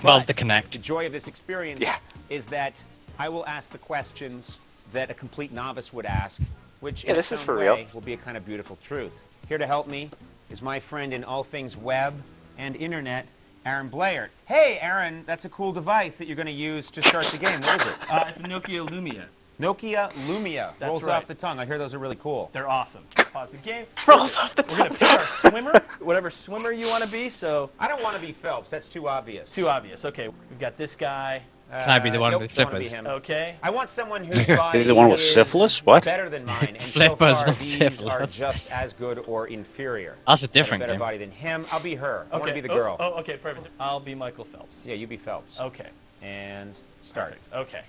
Well, the Kinect.
The joy of this experience is that I will ask the questions that a complete novice would ask, which in
this is
some
for
way
real.
will be a kind of beautiful truth. Here to help me is my friend in all things web and internet, Aaron Blair. Hey, Aaron, that's a cool device that you're going to use to start the game. What is it?
It's a Nokia Lumia.
Nokia Lumia.
That's
Rolls
right.
off the tongue. I hear those are really cool.
They're awesome. Pause the game.
Rolls off the
We're
tongue.
going to pick our swimmer, whatever swimmer you want to be, so...
I don't want to be Phelps. That's too obvious.
Too obvious. Okay, we've got this guy.
Can I be the one
nope,
with
don't wanna be
syphilis?
him.
Okay.
I want someone whose body
The one with
is
syphilis? What?
better than mine, and so
Flippers,
far
not
these
syphilis.
are just as good or inferior.
That's a
Got
different
better
game.
body than him. I'll be her. I want to be the
Oh,
girl.
Oh, okay, perfect. I'll be Michael Phelps.
Yeah, you be Phelps.
Okay.
And start it.
Perfect. Okay.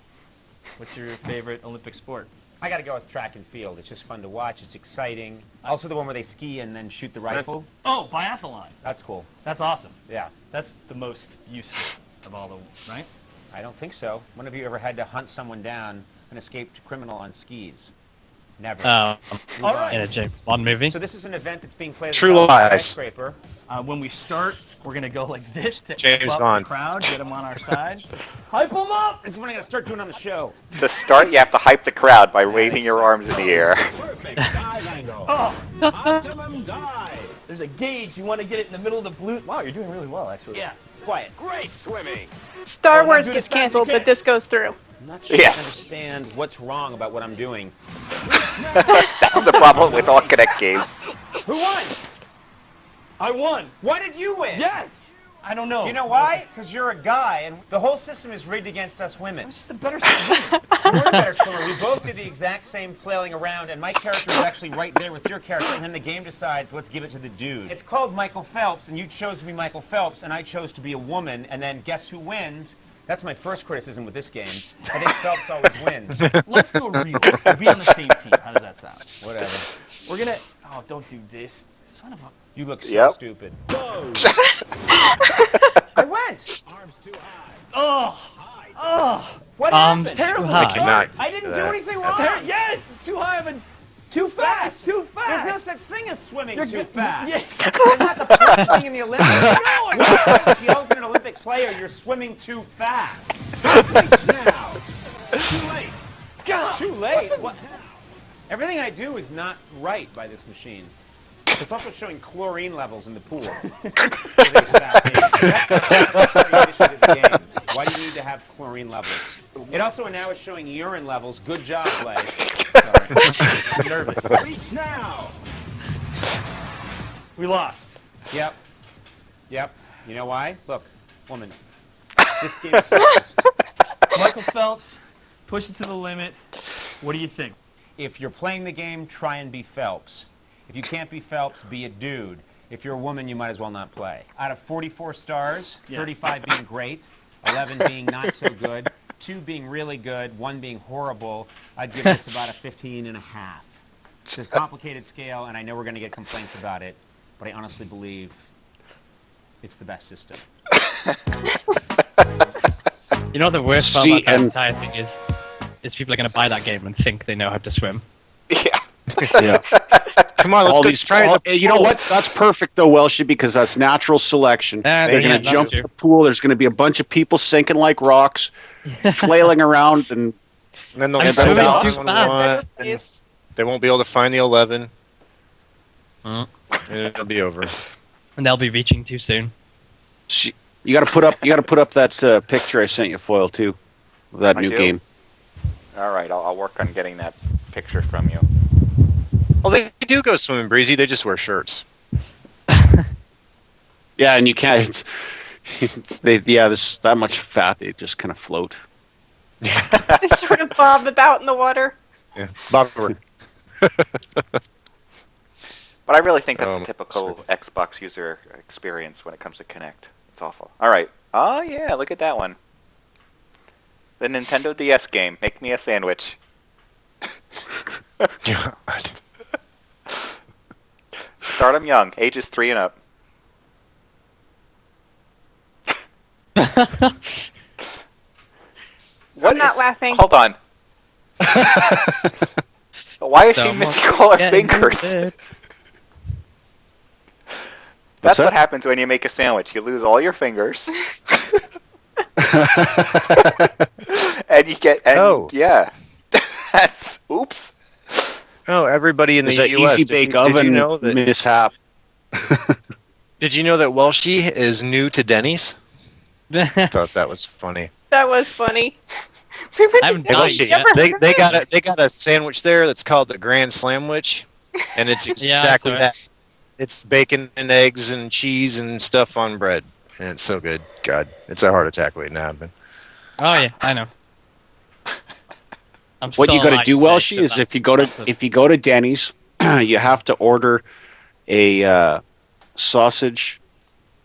What's your favorite Olympic sport?
I got to go with track and field. It's just fun to watch. It's exciting. Also the one where they ski and then shoot the rifle.
Oh, biathlon.
That's cool.
That's awesome.
Yeah.
That's the most useful of all the, right?
I don't think so. When have you ever had to hunt someone down, an escaped criminal on skis? Never.
All
right.
In a James Bond movie.
So this is an event that's being played
True
at the
Lies.
skyscraper.
When we start, we're going to go like this to
James
amp up
Bond.
the crowd, get them on our side. Hype them up!
This is what I'm going to start doing on the show.
To start, you have to hype the crowd by waving your arms in the air.
Perfect dive angle.
Oh,
Optimum dive.
there's a gauge. You want to get it in the middle of the blue. Wow, you're doing really well, actually.
Yeah, quiet.
Great swimming.
Star
now
Wars
do it
gets
as fast as you
canceled,
can.
but this goes through.
I'm not sure
Yes.
I understand what's wrong about what I'm doing.
That's the problem with all Kinect games.
Who won?
I won.
Why did you win?
Yes. I don't know.
You know why? Because you're a guy, and the whole system is rigged against us women.
I'm just a better swimmer.
You weren't a better swimmer. We both did the exact same flailing around, and my character was actually right there with your character, and then the game decides, let's give it to the dude. It's called Michael Phelps, and you chose to be Michael Phelps, and I chose to be a woman, and then guess who wins? That's my first criticism with this game. I think Phelps always wins.
Let's do a real. We'll be on the same team. How does that sound?
Whatever.
We're gonna. Oh, don't do this. Son of a.
You look so
Yep.
stupid.
Whoa.
I went!
Arms too high.
Oh. Oh.
What
Arms
happened?
too
Terrible
high.
I cannot
I didn't do
that.
anything wrong!
Yes. Too high of a
Too fast.
Too fast.
There's no such thing as swimming too
good.
fast.
Yeah.
Isn't that the point of being in the Olympics? No, if you yells at an Olympic player, you're swimming too fast.
Now. Too late.
Too late? What? Everything I do is not right by this machine. It's also showing chlorine levels in the pool. That's the issue to the game. Why do you need to have chlorine levels? It also now is showing urine levels. Good job, Blay. Sorry. I'm nervous.
Weeks now.
We lost.
Yep. Yep. You know why? Look, woman. This game is fast.
Michael Phelps, push it to the limit. What do you think?
If you're playing the game, try and be Phelps. If you can't be Phelps, be a dude. If you're a woman, you might as well not play. Out of 44 stars,
Yes.
35 being great, 11 being not so good, 2 being really good, 1 being horrible, I'd give this about a 15 and a half. It's a complicated scale, and I know we're going to get complaints about it, but I honestly believe it's the best system.
You know what the worst part about that entire thing is people are going to buy that game and think they know how to swim.
Yeah.
Come on, let's try it.
You know what? That's perfect, though, Welshy, because that's natural selection. They're going to jump in the pool. There's going to be a bunch of people sinking like rocks, flailing around, and
then they'll fall down and they won't be able to find the 11. And it'll be over.
And they'll be reaching too soon.
You got to put up that picture I sent you, Foil, too, of that new game.
All right, I'll work on getting that picture from you.
Well, they do go swimming, Breezy. They just wear shirts.
Yeah, and you can't. There's that much fat. They just kind of float.
They sort of bob about in the water.
Yeah, bob over.
But I really think that's a typical Xbox user experience when it comes to Kinect. It's awful. All right. Oh yeah, look at that one. The Nintendo DS game. Make me a sandwich.
God.
Start them young, ages 3 and up.
I'm not laughing.
Hold on. Why is she missing all her fingers? That's what happens when you make a sandwich. You lose all your fingers. And you get... Yeah. That's... Oops.
Oh, everybody in the
There's
U.S.
Easy bake oven
did you know that,
mishap.
Did you know that Welshy is new to Denny's? I thought that was funny.
That was funny. We went to Denny's.
They got a sandwich there that's called the Grand Slamwich, and it's exactly that. It's bacon and eggs and cheese and stuff on bread, and it's so good. God, it's a heart attack waiting to happen.
Oh yeah, I know.
What you got to do, Welshy, is if you go to Denny's, you have to order a sausage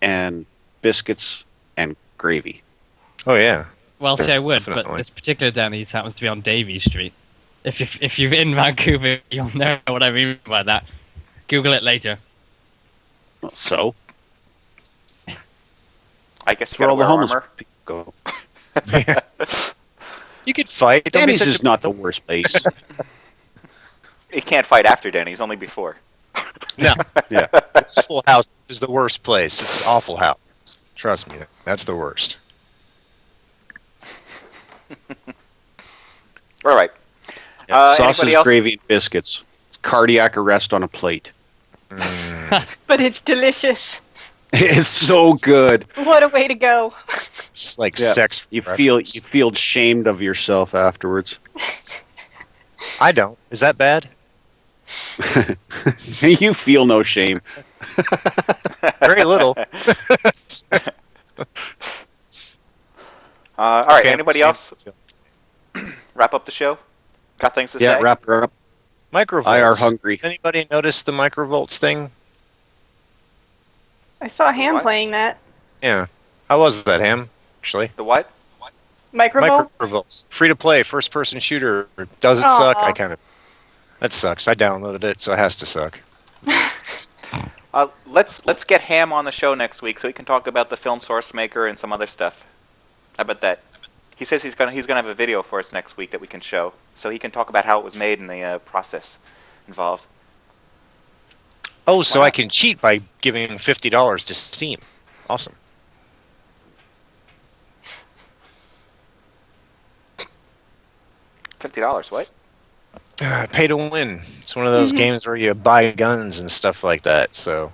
and biscuits and gravy.
Oh yeah.
Well, see, I would,
Definitely.
but this particular Denny's happens to be on Davie Street. If you're in Vancouver, you'll know what I mean by that. Google it later.
So,
I guess
where all the homeless
armor.
people go.
You could fight.
Denny's is not the worst place.
You can't fight after Denny's, only before.
No.
Yeah.
It's Full House is the worst place. It's Awful House. Trust me, that's the worst.
All right.
Sausage, gravy, and biscuits. Cardiac arrest on a plate.
But it's delicious.
It's so good.
What a way to go.
It's like sex.
You feel shamed of yourself afterwards.
I don't. Is that bad?
You feel no shame.
Very little.
All right. Anybody else? Wrap up the show. Got things to say?
Yeah, wrap her up.
Microvolts.
I are hungry.
Anybody notice the microvolts thing?
I saw Ham playing that.
Yeah. How was that, Ham? Actually.
The what?
Microvolts?
Microvolts. Free to play, first person shooter. Does it suck? That sucks. I downloaded it, so it has to suck.
Let's get Ham on the show next week so he can talk about the film Source Maker and some other stuff. How about that? He says he's gonna have a video for us next week that we can show, so he can talk about how it was made and the process. involved.
Oh, so I can cheat by giving $50 to Steam. Awesome.
$50, what?
Pay to win. It's one of those games where you buy guns and stuff like that. So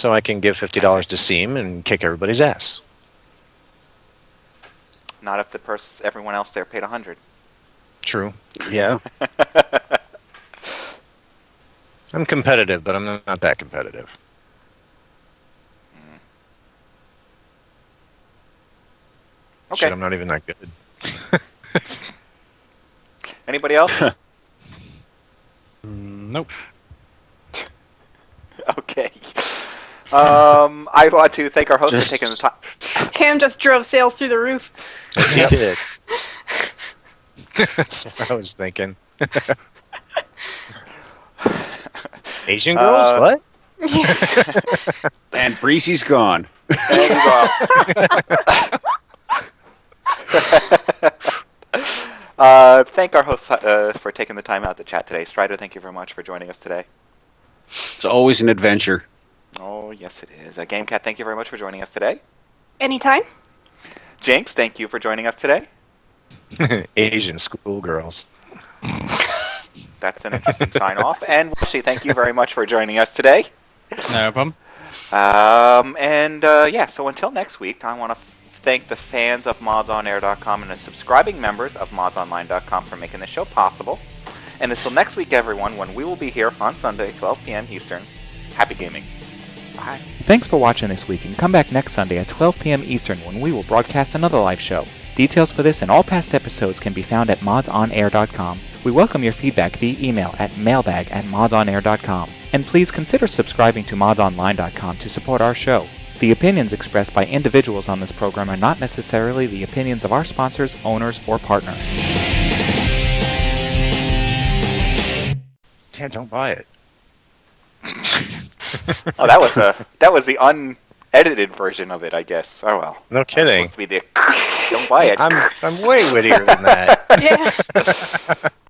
I can give $50 to Steam and kick everybody's ass.
Not if everyone else there paid $100.
True.
Yeah.
I'm competitive, but I'm not that competitive.
Okay.
Shit, I'm not even that good.
Anybody else?
Nope.
Okay. I want to thank our host for taking the time.
Cam just drove sales through the roof.
Yes, he did. That's what I was thinking. Asian girls? What?
And Breezy's gone.
Thank our hosts for taking the time out to chat today. Stryder, thank you very much for joining us today.
It's always an adventure.
Oh, yes it is. GameKat, thank you very much for joining us today.
Anytime.
Jynx, thank you for joining us today.
Asian schoolgirls.
That's an interesting sign-off. And Welshy, thank you very much for joining us today.
No problem.
So until next week, I want to thank the fans of MODSonair.com and the subscribing members of MODSonline.com for making this show possible. And until next week, everyone, when we will be here on Sunday, 12 p.m. Eastern, happy gaming. Bye.
Thanks for watching this week, and come back next Sunday at 12 p.m. Eastern when we will broadcast another live show. Details for this and all past episodes can be found at MODSonair.com. We welcome your feedback via email at mailbag@modsonair.com. And please consider subscribing to MODSonline.com to support our show. The opinions expressed by individuals on this program are not necessarily the opinions of our sponsors, owners, or partners.
Damn, don't buy it.
Oh, that was the unedited version of it, I guess. Oh well.
No kidding.
Supposed to be the don't buy it.
I'm way wittier than that.
Yeah.